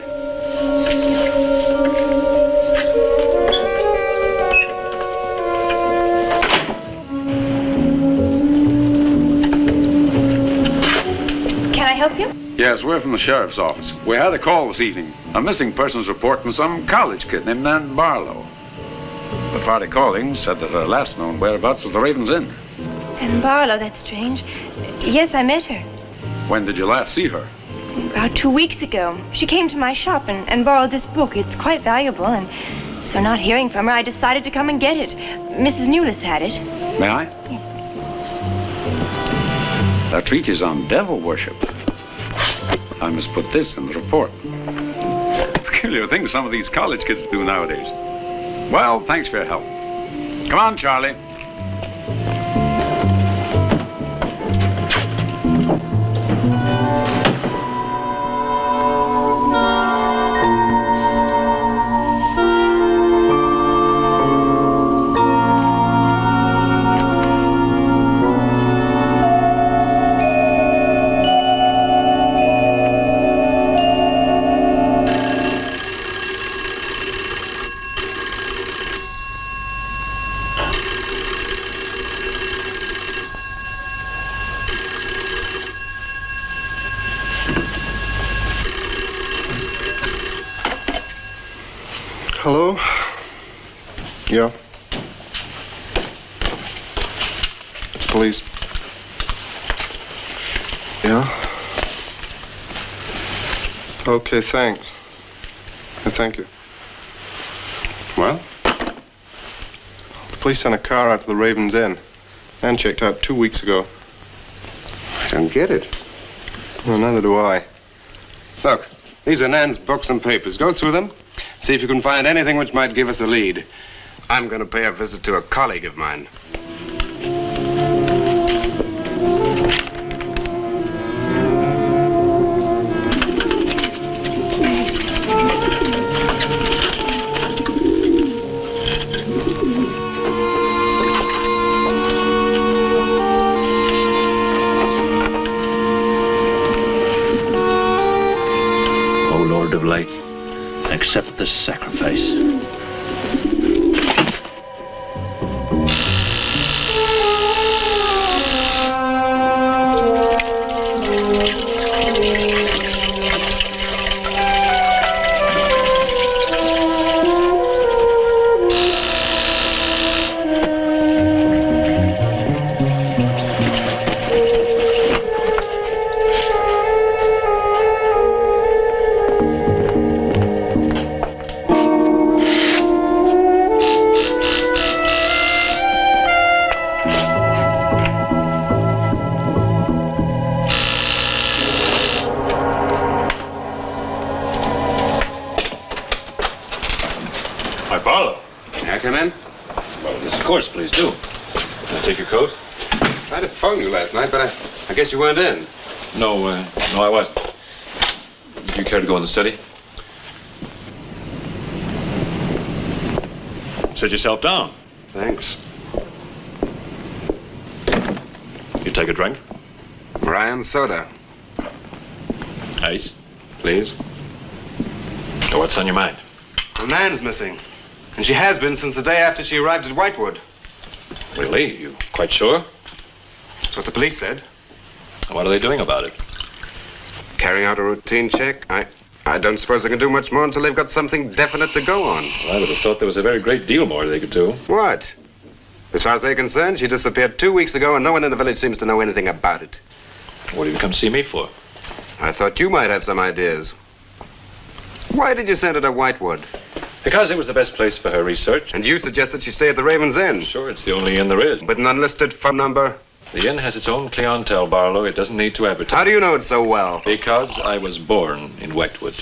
Can I help you? Yes, we're from the sheriff's office. We had a call this evening. A missing persons report from some college kid named Nan Barlow. The party calling said that her last known whereabouts was the Raven's Inn. And Barlow, that's strange. Yes, I met her. When did you last see her? About 2 weeks ago. She came to my shop and borrowed this book. It's quite valuable, and so not hearing from her, I decided to come and get it. Mrs. Newless had it. May I? Yes. A treatise on devil worship. I must put this in the report. Peculiar things some of these college kids do nowadays. Well, thanks for your help. Come on, Charlie. Hello? Yeah? It's police. Yeah? Okay, thanks. Thank you. Well? The police sent a car out to the Raven's Inn. Nan checked out 2 weeks ago. I don't get it. Well, neither do I. Look, these are Nan's books and papers. Go through them. See if you can find anything which might give us a lead. I'm going to pay a visit to a colleague of mine. O Lord of Light, accept this sacrifice. Come in? Well, yes, of course, please do. Can I take your coat? I tried to phone you last night, but I guess you weren't in. No, I wasn't. Do you care to go in the study? Sit yourself down. Thanks. You take a drink? Ryan soda. Ice? Please. So what's on your mind? Well, Nan's missing. And she has been since the day after she arrived at Whitewood. Really? You quite sure? That's what the police said. What are they doing about it? Carrying out a routine check. I don't suppose they can do much more until they've got something definite to go on. Well, I would have thought there was a very great deal more they could do. What? As far as they're concerned, she disappeared 2 weeks ago and no one in the village seems to know anything about it. What have you come see me for? I thought you might have some ideas. Why did you send her to Whitewood? Because it was the best place for her research. And you suggested she stay at the Raven's Inn. Sure, it's the only inn there is. With an unlisted phone number? The inn has its own clientele, Barlow. It doesn't need to advertise. How do you know it so well? Because I was born in Whitewood.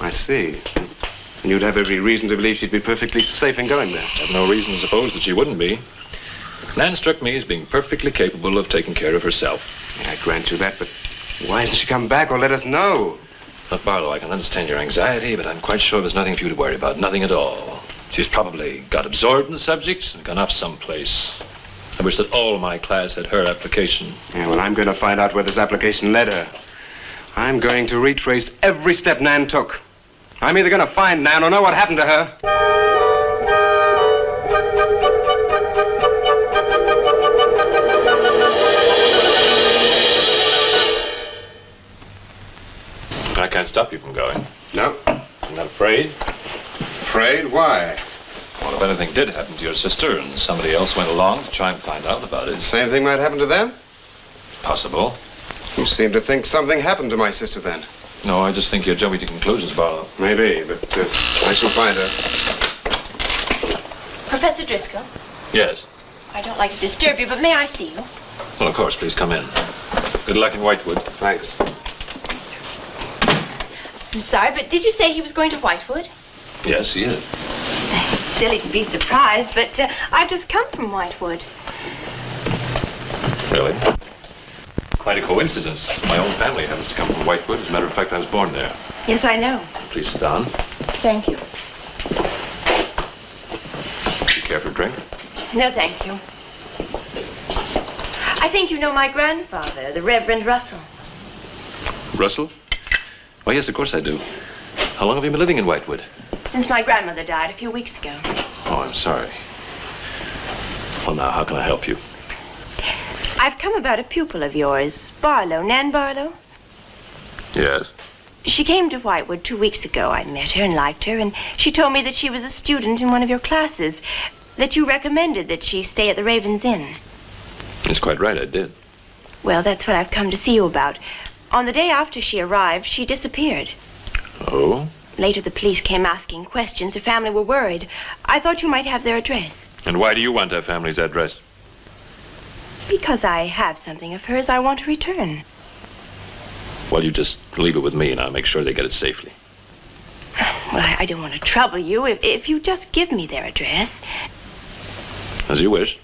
I see. And you'd have every reason to believe she'd be perfectly safe in going there. I have no reason to suppose that she wouldn't be. Nan struck me as being perfectly capable of taking care of herself. Yeah, I grant you that, but why hasn't she come back or let us know? Look, Barlow, I can understand your anxiety, but I'm quite sure there's nothing for you to worry about. Nothing at all. She's probably got absorbed in the subject and gone off someplace. I wish that all my class had her application. Yeah, well, I'm going to find out where this application led her. I'm going to retrace every step Nan took. I'm either going to find Nan or know what happened to her. I can't stop you from going. No. I'm not afraid. Afraid? Why? Well, if anything did happen to your sister and somebody else went along to try and find out about it. The same thing might happen to them? Possible. You seem to think something happened to my sister then. No, I just think you're jumping to conclusions, Barlow. Maybe, but I shall find her. Professor Driscoll, Yes. I don't like to disturb you, but may I see you? Well, of course, please come in. Good luck in Whitewood. Thanks. I'm sorry, but did you say he was going to Whitewood? Yes, he is. It's silly to be surprised, but I've just come from Whitewood. Really? Quite a coincidence. My own family happens to come from Whitewood. As a matter of fact, I was born there. Yes, I know. Please sit down. Thank you. You care for a drink? No, thank you. I think you know my grandfather, the Reverend Russell. Russell? Oh, yes, of course I do. How long have you been living in Whitewood? Since my grandmother died a few weeks ago. Oh, I'm sorry. Well, now, how can I help you? I've come about a pupil of yours, Barlow, Nan Barlow. Yes. She came to Whitewood 2 weeks ago. I met her and liked her, and she told me that she was a student in one of your classes, that you recommended that she stay at the Raven's Inn. That's quite right, I did. Well, that's what I've come to see you about. On the day after she arrived, she disappeared. Oh? Later, the police came asking questions. Her family were worried. I thought you might have their address. And why do you want her family's address? Because I have something of hers I want to return. Well, you just leave it with me and I'll make sure they get it safely. Well, I don't want to trouble you. If you just give me their address. As you wish.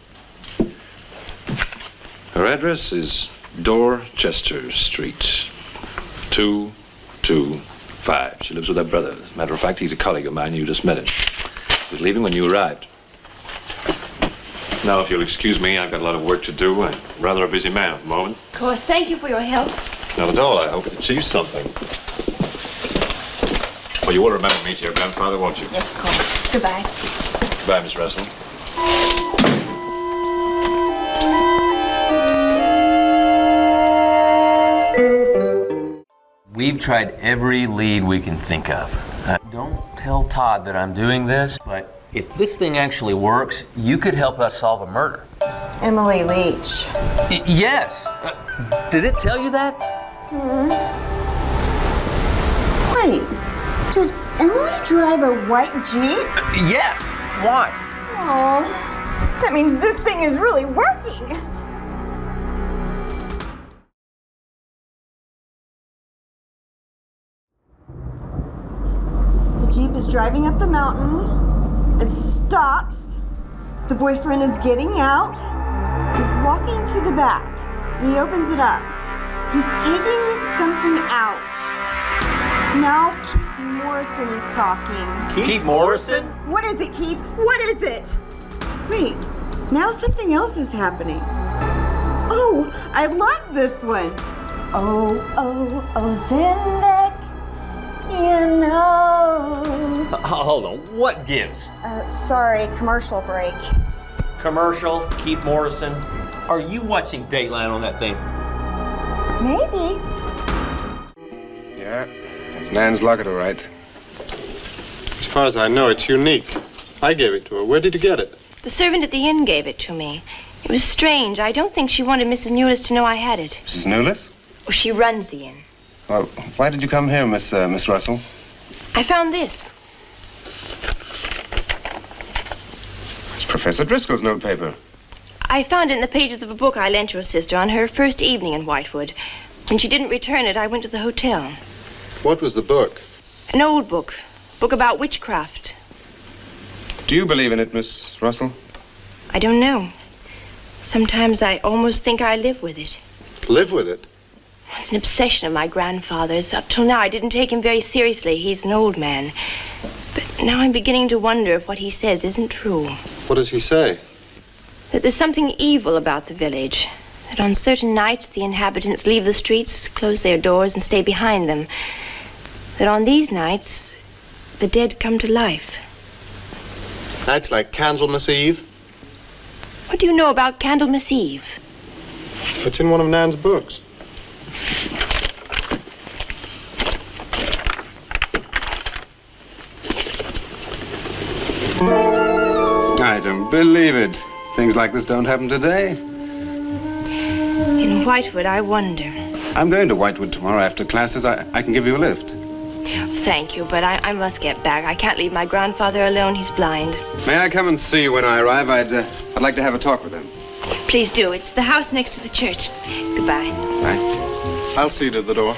Her address is Dorchester Street, 225. She lives with her brother. As a matter of fact, he's a colleague of mine. You just met him. He was leaving when you arrived. Now, if you'll excuse me, I've got a lot of work to do. I'm rather a busy man at the moment. Of course, thank you for your help. Not at all. I hope it achieves something. Well, you will remember me to your grandfather, won't you? Yes, of course. Goodbye. Goodbye, Miss Russell. We've tried every lead we can think of. Don't tell Todd that I'm doing this, but if this thing actually works, you could help us solve a murder. Emily Leach. Yes. Did it tell you that? Wait, did Emily drive a white Jeep? Yes. Why? Oh, that means this thing is really working. The Jeep is driving up the mountain. It stops. The boyfriend is getting out. He's walking to the back, and he opens it up. He's taking something out. Now Keith Morrison is talking. Keith Morrison? What is it, Keith? What is it? Wait, now something else is happening. Oh, I love this one. Oh, Zindeck, you know. Hold on, what gives? Sorry, commercial break. Commercial, Keith Morrison. Are you watching Dateline on that thing? Maybe. Yeah, it's Nan's locket, all right. As far as I know, it's unique. I gave it to her. Where did you get it? The servant at the inn gave it to me. It was strange. I don't think she wanted Mrs. Newless to know I had it. Mrs. Newless? Well, she runs the inn. Well, why did you come here, Miss Russell? I found this. It's Professor Driscoll's notepaper. I found it in the pages of a book I lent your sister on her first evening in Whitewood. When she didn't return it, I went to the hotel. What was the book? An old book. Book about witchcraft. Do you believe in it, Miss Russell? I don't know. Sometimes I almost think I live with it. Live with it? It's an obsession of my grandfather's. Up till now, I didn't take him very seriously. He's an old man. But now I'm beginning to wonder if what he says isn't true. What does he say? That there's something evil about the village. That on certain nights, the inhabitants leave the streets, close their doors, and stay behind them. That on these nights, the dead come to life. Nights like Candlemas Eve? What do you know about Candlemas Eve? It's in one of Nan's books. I don't believe it. Things like this don't happen today. In Whitewood, I wonder. I'm going to Whitewood tomorrow after classes. I can give you a lift. Thank you, but I must get back. I can't leave my grandfather alone. He's blind. May I come and see you when I arrive? I'd like to have a talk with him. Please do. It's the house next to the church. Goodbye. Bye. I'll see you to the door.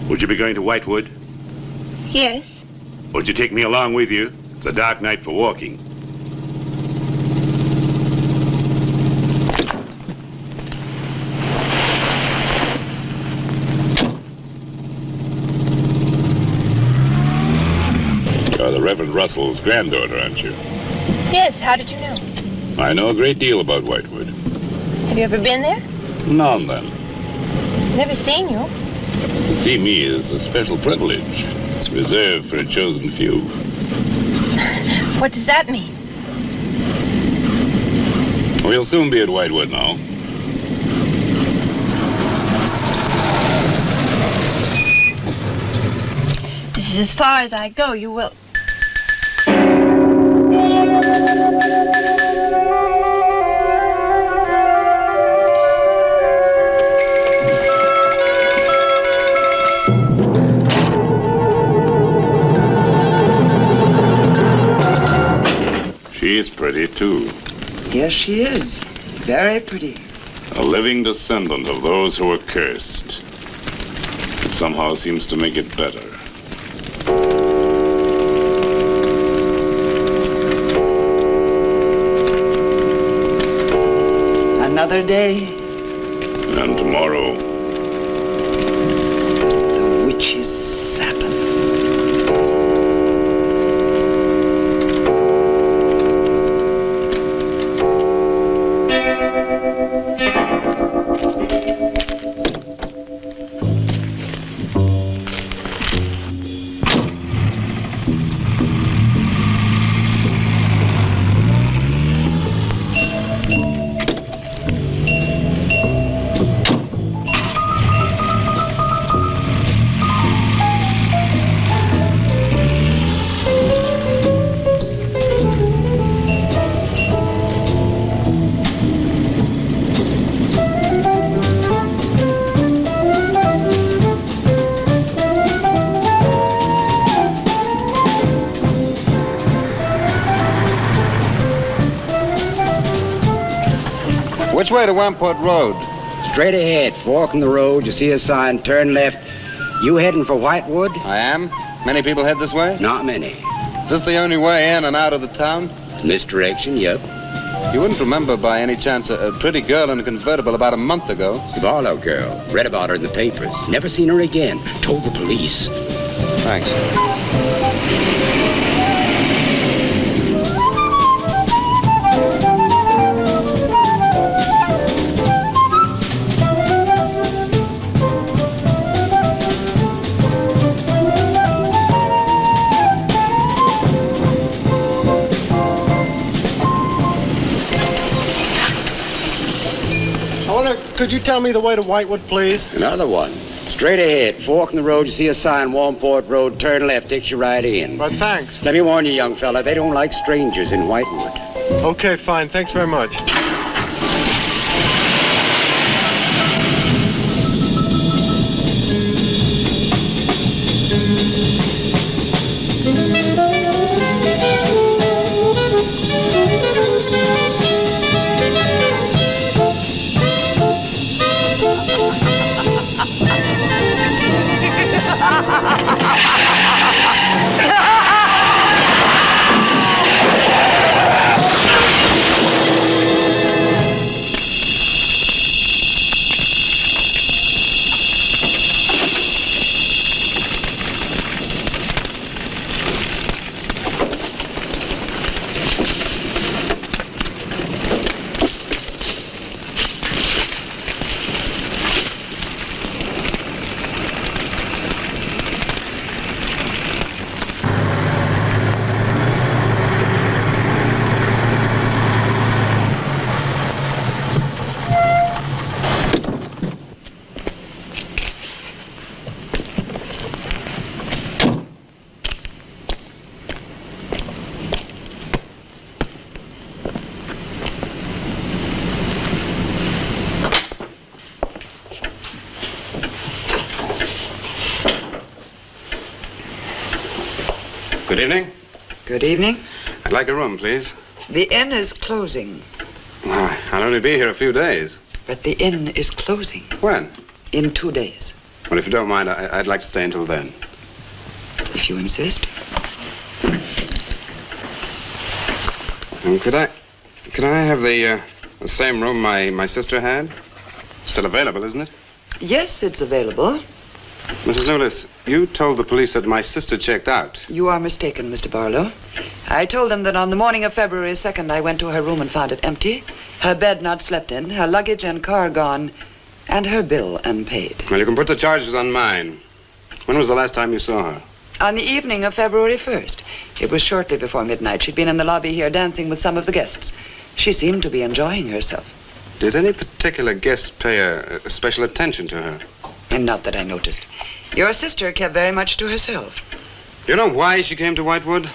Would you be going to Whitewood? Yes. Would you take me along with you? It's a dark night for walking. You're the Reverend Russell's granddaughter, aren't you? Yes, how did you know? I know a great deal about Whitewood. Have you ever been there? Now and then. Never seen you. To see me is a special privilege. It's reserved for a chosen few. What does that mean? We'll soon be at Whitewood now. This is as far as I go. You will... She's pretty, too. Yes, she is. Very pretty. A living descendant of those who were cursed. It somehow seems to make it better. Another day. And tomorrow. The witch's Sabbath. Which way to Wamport Road? Straight ahead, fork in the road, you see a sign, turn left. You heading for Whitewood? I am. Many people head this way? Not many. Is this the only way in and out of the town? In this direction, yep. You wouldn't remember by any chance a pretty girl in a convertible about a month ago? The Barlow girl. Read about her in the papers. Never seen her again. Told the police. Thanks. Could you tell me the way to Whitewood, please? Another one. Straight ahead, fork in the road, you see a sign, Wamport Road, turn left, takes you right in. Well, thanks. Let me warn you, young fella, they don't like strangers in Whitewood. Okay, fine. Thanks very much. Good evening. Good evening. I'd like a room, please. The inn is closing. Well, I'll only be here a few days. But the inn is closing. When? In 2 days. Well, if you don't mind, I'd like to stay until then. If you insist. Could I have the same room my sister had? Still available, isn't it? Yes, it's available. Mrs. Newless, you told the police that my sister checked out. You are mistaken, Mr. Barlow. I told them that on the morning of February 2nd, I went to her room and found it empty, her bed not slept in, her luggage and car gone, and her bill unpaid. Well, you can put the charges on mine. When was the last time you saw her? On the evening of February 1st. It was shortly before midnight. She'd been in the lobby here dancing with some of the guests. She seemed to be enjoying herself. Did any particular guest pay a special attention to her? And not that I noticed. Your sister kept very much to herself. You know why she came to Whitewood?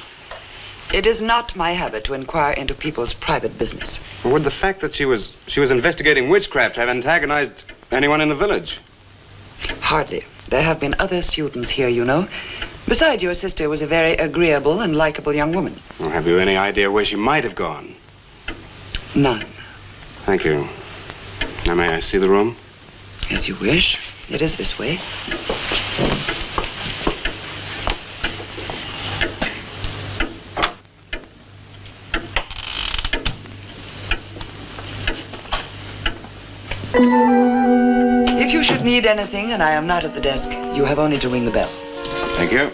It is not my habit to inquire into people's private business. Or would the fact that she was investigating witchcraft have antagonized anyone in the village? Hardly. There have been other students here, you know. Besides, your sister was a very agreeable and likable young woman. Well, have you any idea where she might have gone? None. Thank you. Now, may I see the room? As you wish. It is this way. If you should need anything and I am not at the desk, you have only to ring the bell. Thank you.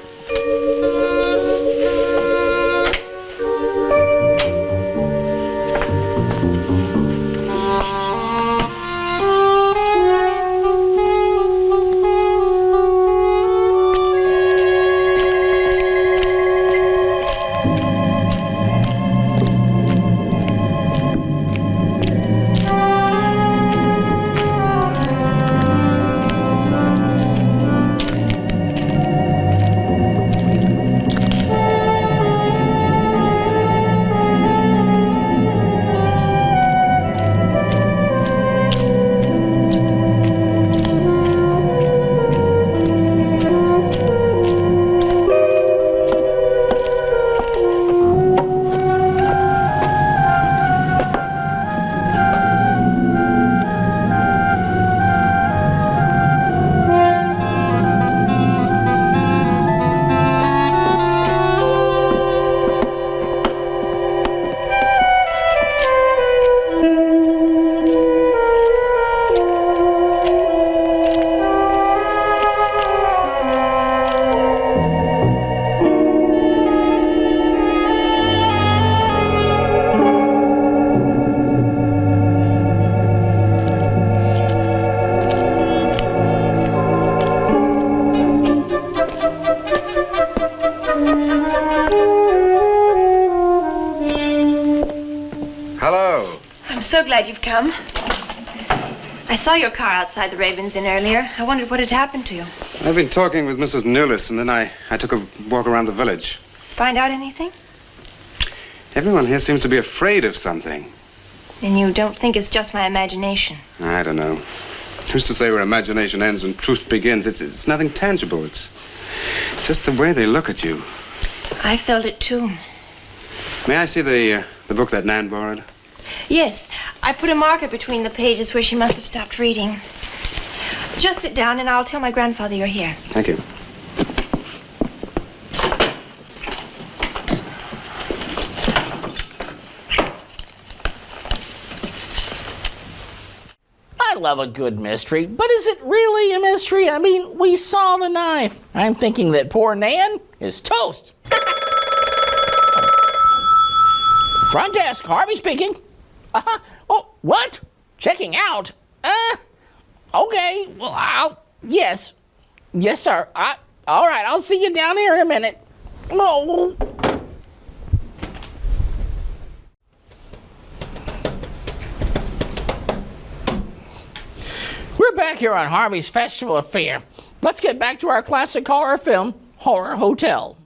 So glad you've come. I saw your car outside the Ravens Inn earlier. I wondered what had happened to you. I've been talking with Mrs. Newless, and then I took a walk around the village. Find out anything? Everyone here seems to be afraid of something. And you don't think it's just my imagination? I don't know. Who's to say where imagination ends and truth begins? It's nothing tangible. It's just the way they look at you. I felt it too. May I see the book that Nan borrowed? Yes, I put a marker between the pages where she must have stopped reading. Just sit down and I'll tell my grandfather you're here. Thank you. I love a good mystery, but is it really a mystery? I mean, we saw the knife. I'm thinking that poor Nan is toast. Front desk, Harvey speaking. Oh, what? Checking out? Okay, well, yes. Yes, sir. All right, I'll see you down here in a minute. Oh. We're back here on Harvey's Festival Affair. Let's get back to our classic horror film, Horror Hotel.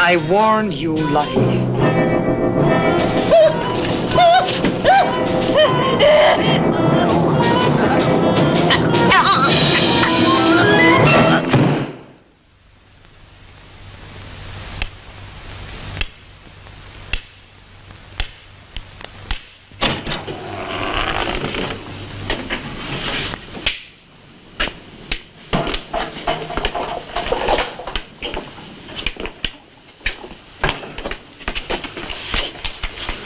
I warned you, Lottie.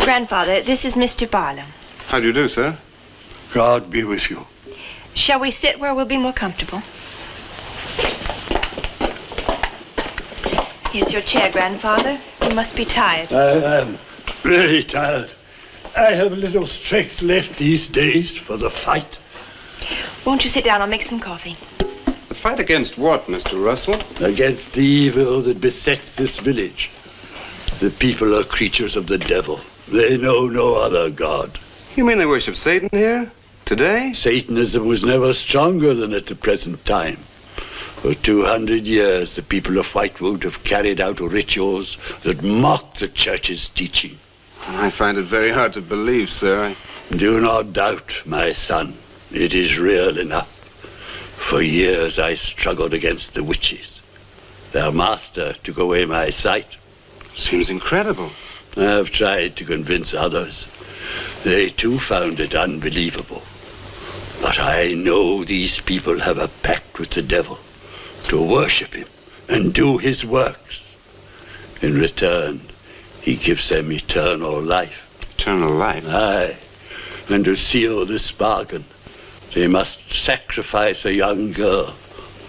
Grandfather, this is Mr. Barlow. How do you do, sir? God be with you. Shall we sit where we'll be more comfortable? Here's your chair, Grandfather. You must be tired. I am really tired. I have little strength left these days for the fight. Won't you sit down? I'll make some coffee. The fight against what, Mr. Russell? Against the evil that besets this village. The people are creatures of the devil. They know no other god. You mean they worship Satan here? Today? Satanism was never stronger than at the present time. For 200 years, the people of Whitewood have carried out rituals that mock the church's teaching. I find it very hard to believe, sir. Do not doubt, my son. It is real enough. For years I struggled against the witches. Their master took away my sight. Seems incredible. I have tried to convince others. They too found it unbelievable. But I know these people have a pact with the devil to worship him and do his works. In return, he gives them eternal life. Eternal life? Aye. And to seal this bargain, they must sacrifice a young girl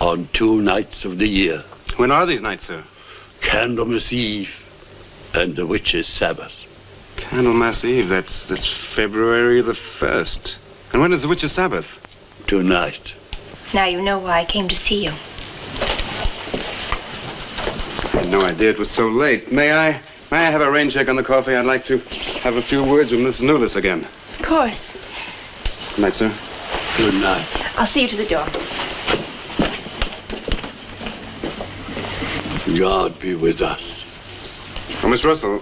on 2 nights of the year. When are these nights, sir? Candlemas Eve and the witches' Sabbath. Candlemas Eve, that's February the 1st. And when is the witches' Sabbath? Tonight. Now you know why I came to see you. I had no idea it was so late. May I have a rain check on the coffee? I'd like to have a few words with Miss Newless again. Of course. Good night, sir. Good night. I'll see you to the door. God be with us. Oh, Miss Russell,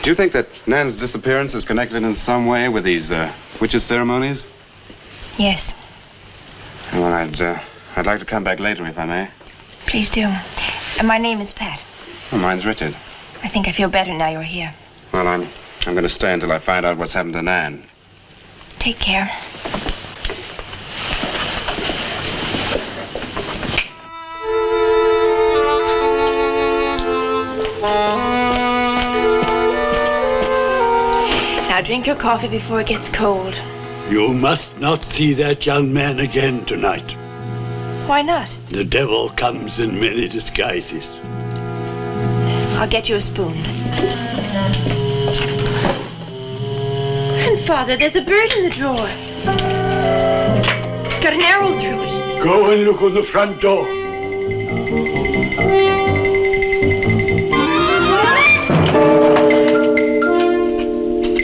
do you think that Nan's disappearance is connected in some way with these witches' ceremonies? Yes. Well, I'd like to come back later if I may. Please do. And my name is Pat. Oh, mine's Richard. I think I feel better now you're here. Well, I'm going to stay until I find out what's happened to Nan. Take care. Now drink your coffee before it gets cold. You must not see that young man again tonight. Why not? The devil comes in many disguises. I'll get you a spoon. Grandfather, there's a bird in the drawer. It's got an arrow through it. Go and look on the front door.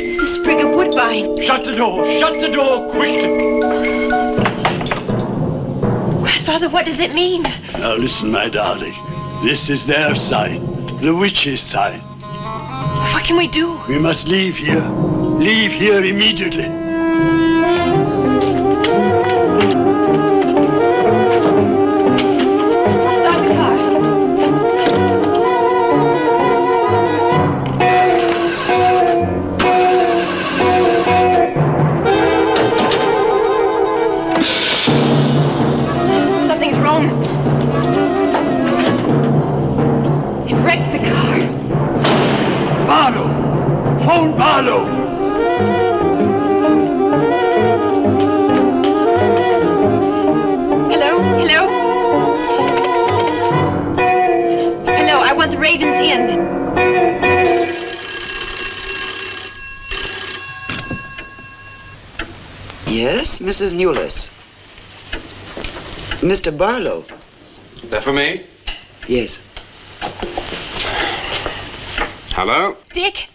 It's a sprig of woodbine. Shut the door! Shut the door quickly! Grandfather, what does it mean? Now listen, my darling. This is their sign. The witch's sign. What can we do? We must leave here. Leave here immediately. Stop the car. Something's wrong. They've wrecked the car. Barlow! Phone Barlow! Hello? Hello? Hello, I want the Ravens Inn. Yes, Mrs. Newless. Mr. Barlow. That for me? Yes. Hello? Dick?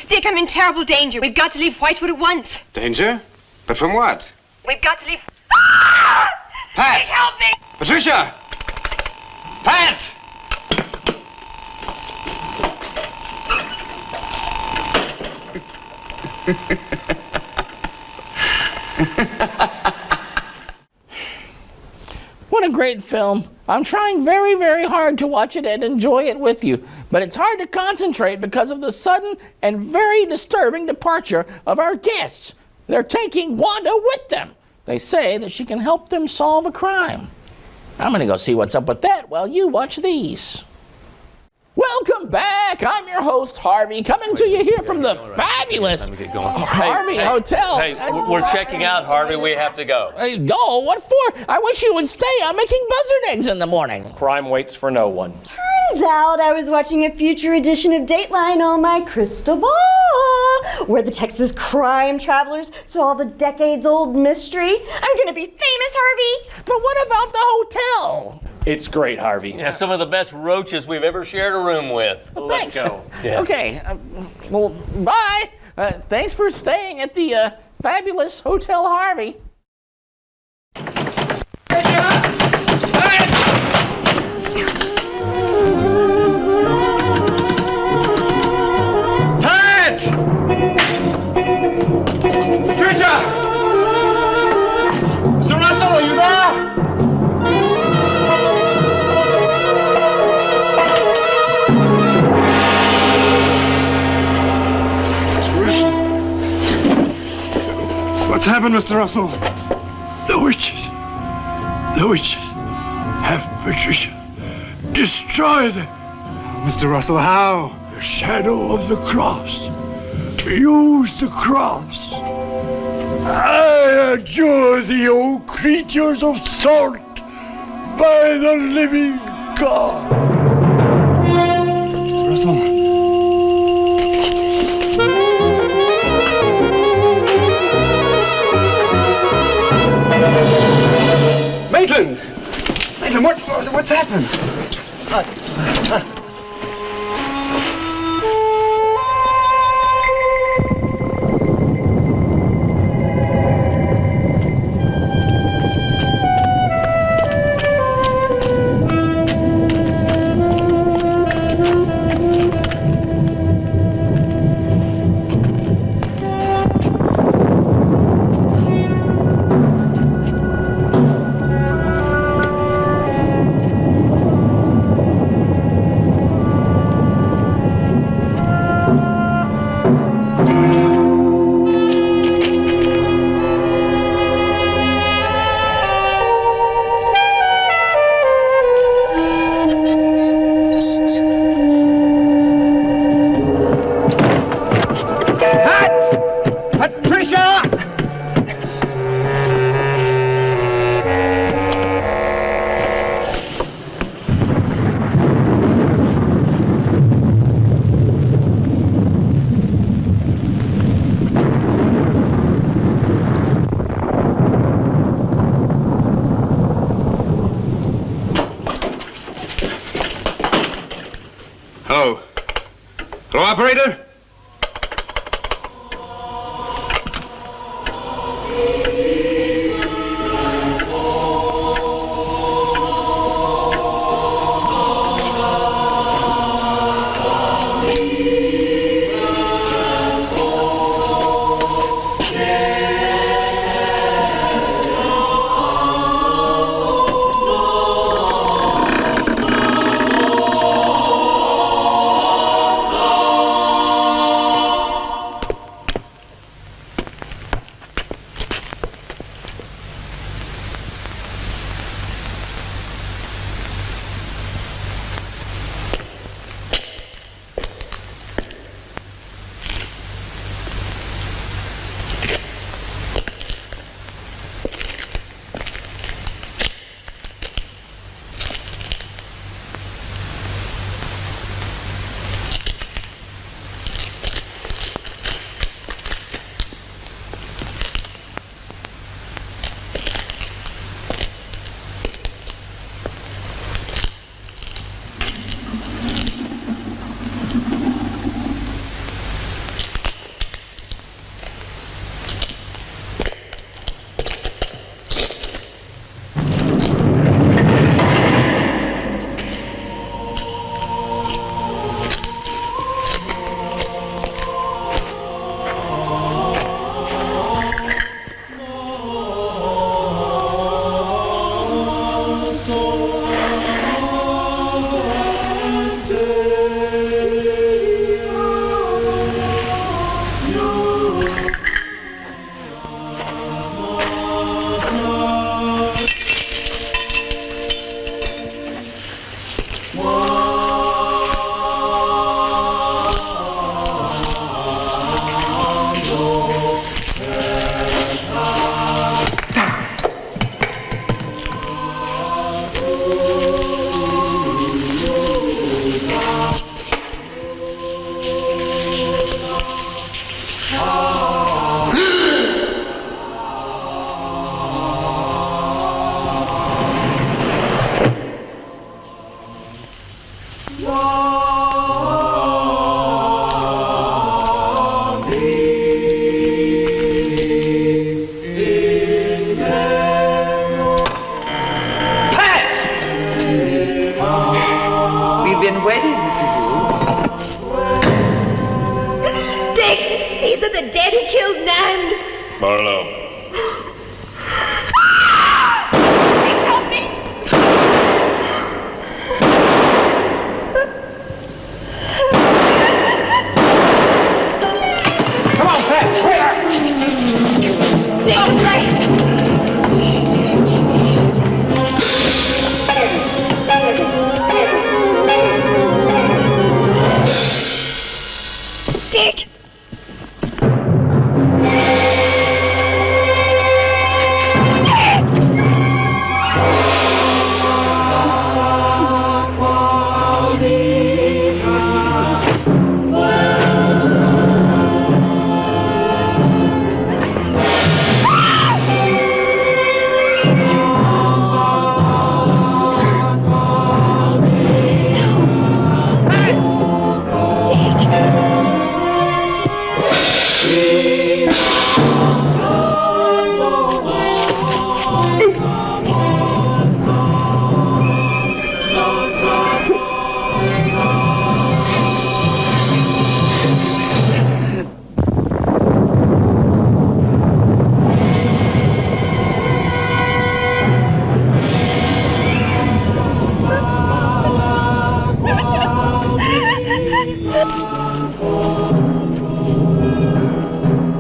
Dick, I'm in terrible danger. We've got to leave Whitewood at once. Danger? But from what? We've got to leave... Pat! Dick, help me! Patricia! Pat! What a great film. I'm trying very, very hard to watch it and enjoy it with you, but it's hard to concentrate because of the sudden and very disturbing departure of our guests. They're taking Wanda with them. They say that she can help them solve a crime. I'm going to go see what's up with that while you watch these. Welcome back. I'm your host, Harvey, coming to you here from the fabulous Harvey Hotel. Hey, we're checking out, Harvey. We have to go. Go? What for? I wish you would stay. I'm making buzzard eggs in the morning. Crime waits for no one. Turns out I was watching a future edition of Dateline on my crystal ball, where the Texas crime travelers solve a decades-old mystery. I'm gonna be famous, Harvey. But what about the hotel? It's great, Harvey. Yeah, some of the best roaches we've ever shared a room with. Thanks. Let's go. Yeah. Okay. Well, bye. Thanks for staying at the fabulous Hotel Harvey. Patricia! Mr. Russell, are you there? What's happened, Mr. Russell? The witches. The witches have Patricia. Destroy them. Mr. Russell, how? The shadow of the cross. Use the cross. I adjure thee, O creatures of salt, by the living God. Mr. Russell. Maitland! Maitland, what's happened? Hello. Hello, operator? the dead who killed Nan. Barlow. Help me! Come on, Pat! Quick! Dick, Dick!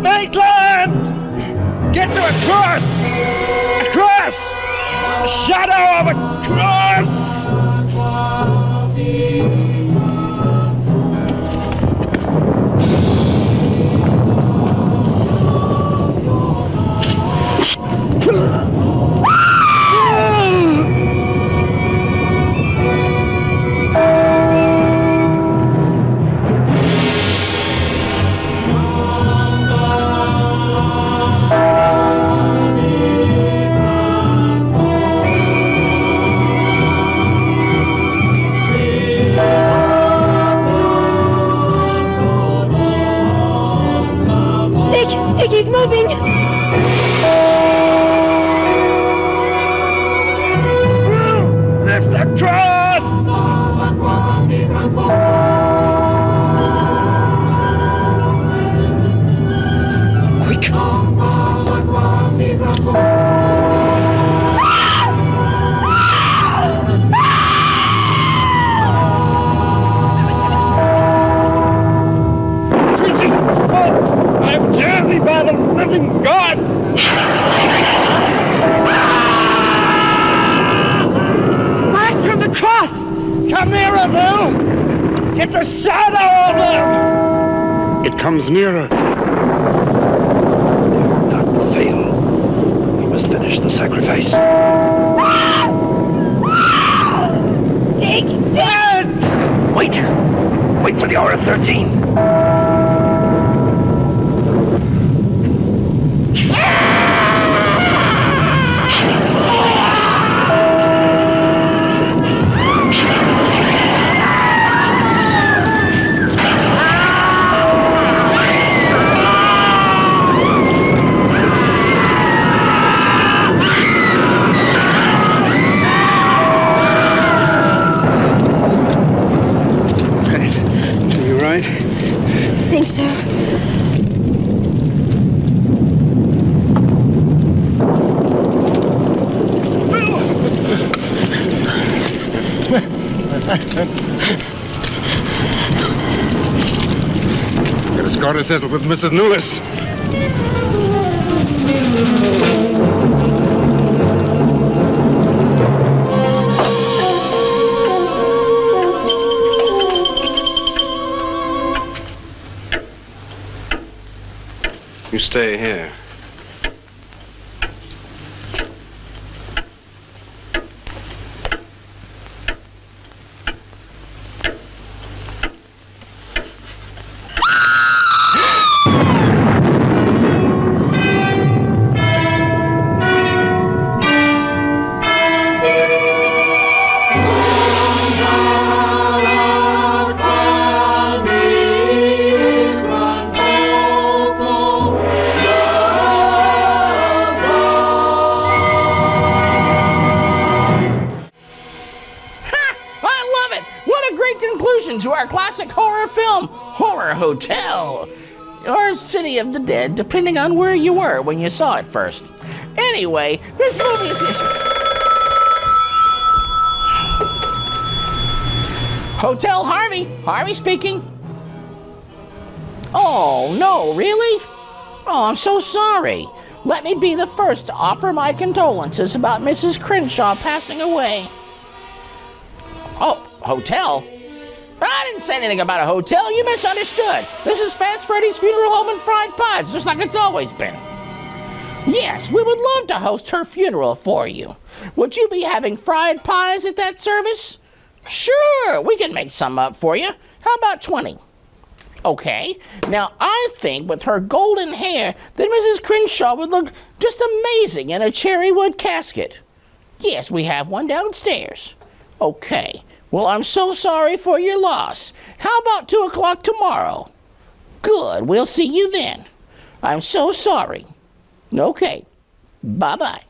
Maitland! Get to a cross! A cross! A shadow of a cross! Dick, he's moving! Lift the cross! Quick! Jesus, folks! I adjure thee by the living God! Back from the cross! Come nearer, Bill! Get the shadow of them! It comes nearer. Not fail. We must finish the sacrifice. Dick! Wait! Wait for the hour of 13. Are you right? I think so. Got a score to settle with Mrs. Newless. You stay here. To our classic horror film, Horror Hotel. or City of the Dead, depending on where you were when you saw it first. Anyway, this movie is... Hotel Harvey. Harvey speaking. Oh, no, really? Oh, I'm so sorry. Let me be the first to offer my condolences about Mrs. Crenshaw passing away. Oh, hotel? I didn't say anything about a hotel. You misunderstood. This is Fast Freddy's Funeral Home and Fried Pies, just like it's always been. Yes, we would love to host her funeral for you. Would you be having fried pies at that service? Sure, we can make some up for you. How about 20? Okay, now I think with her golden hair that Mrs. Crenshaw would look just amazing in a cherry wood casket. Yes, we have one downstairs. Okay, well, I'm so sorry for your loss. How about 2 o'clock tomorrow? Good, we'll see you then. I'm so sorry. Okay, bye-bye.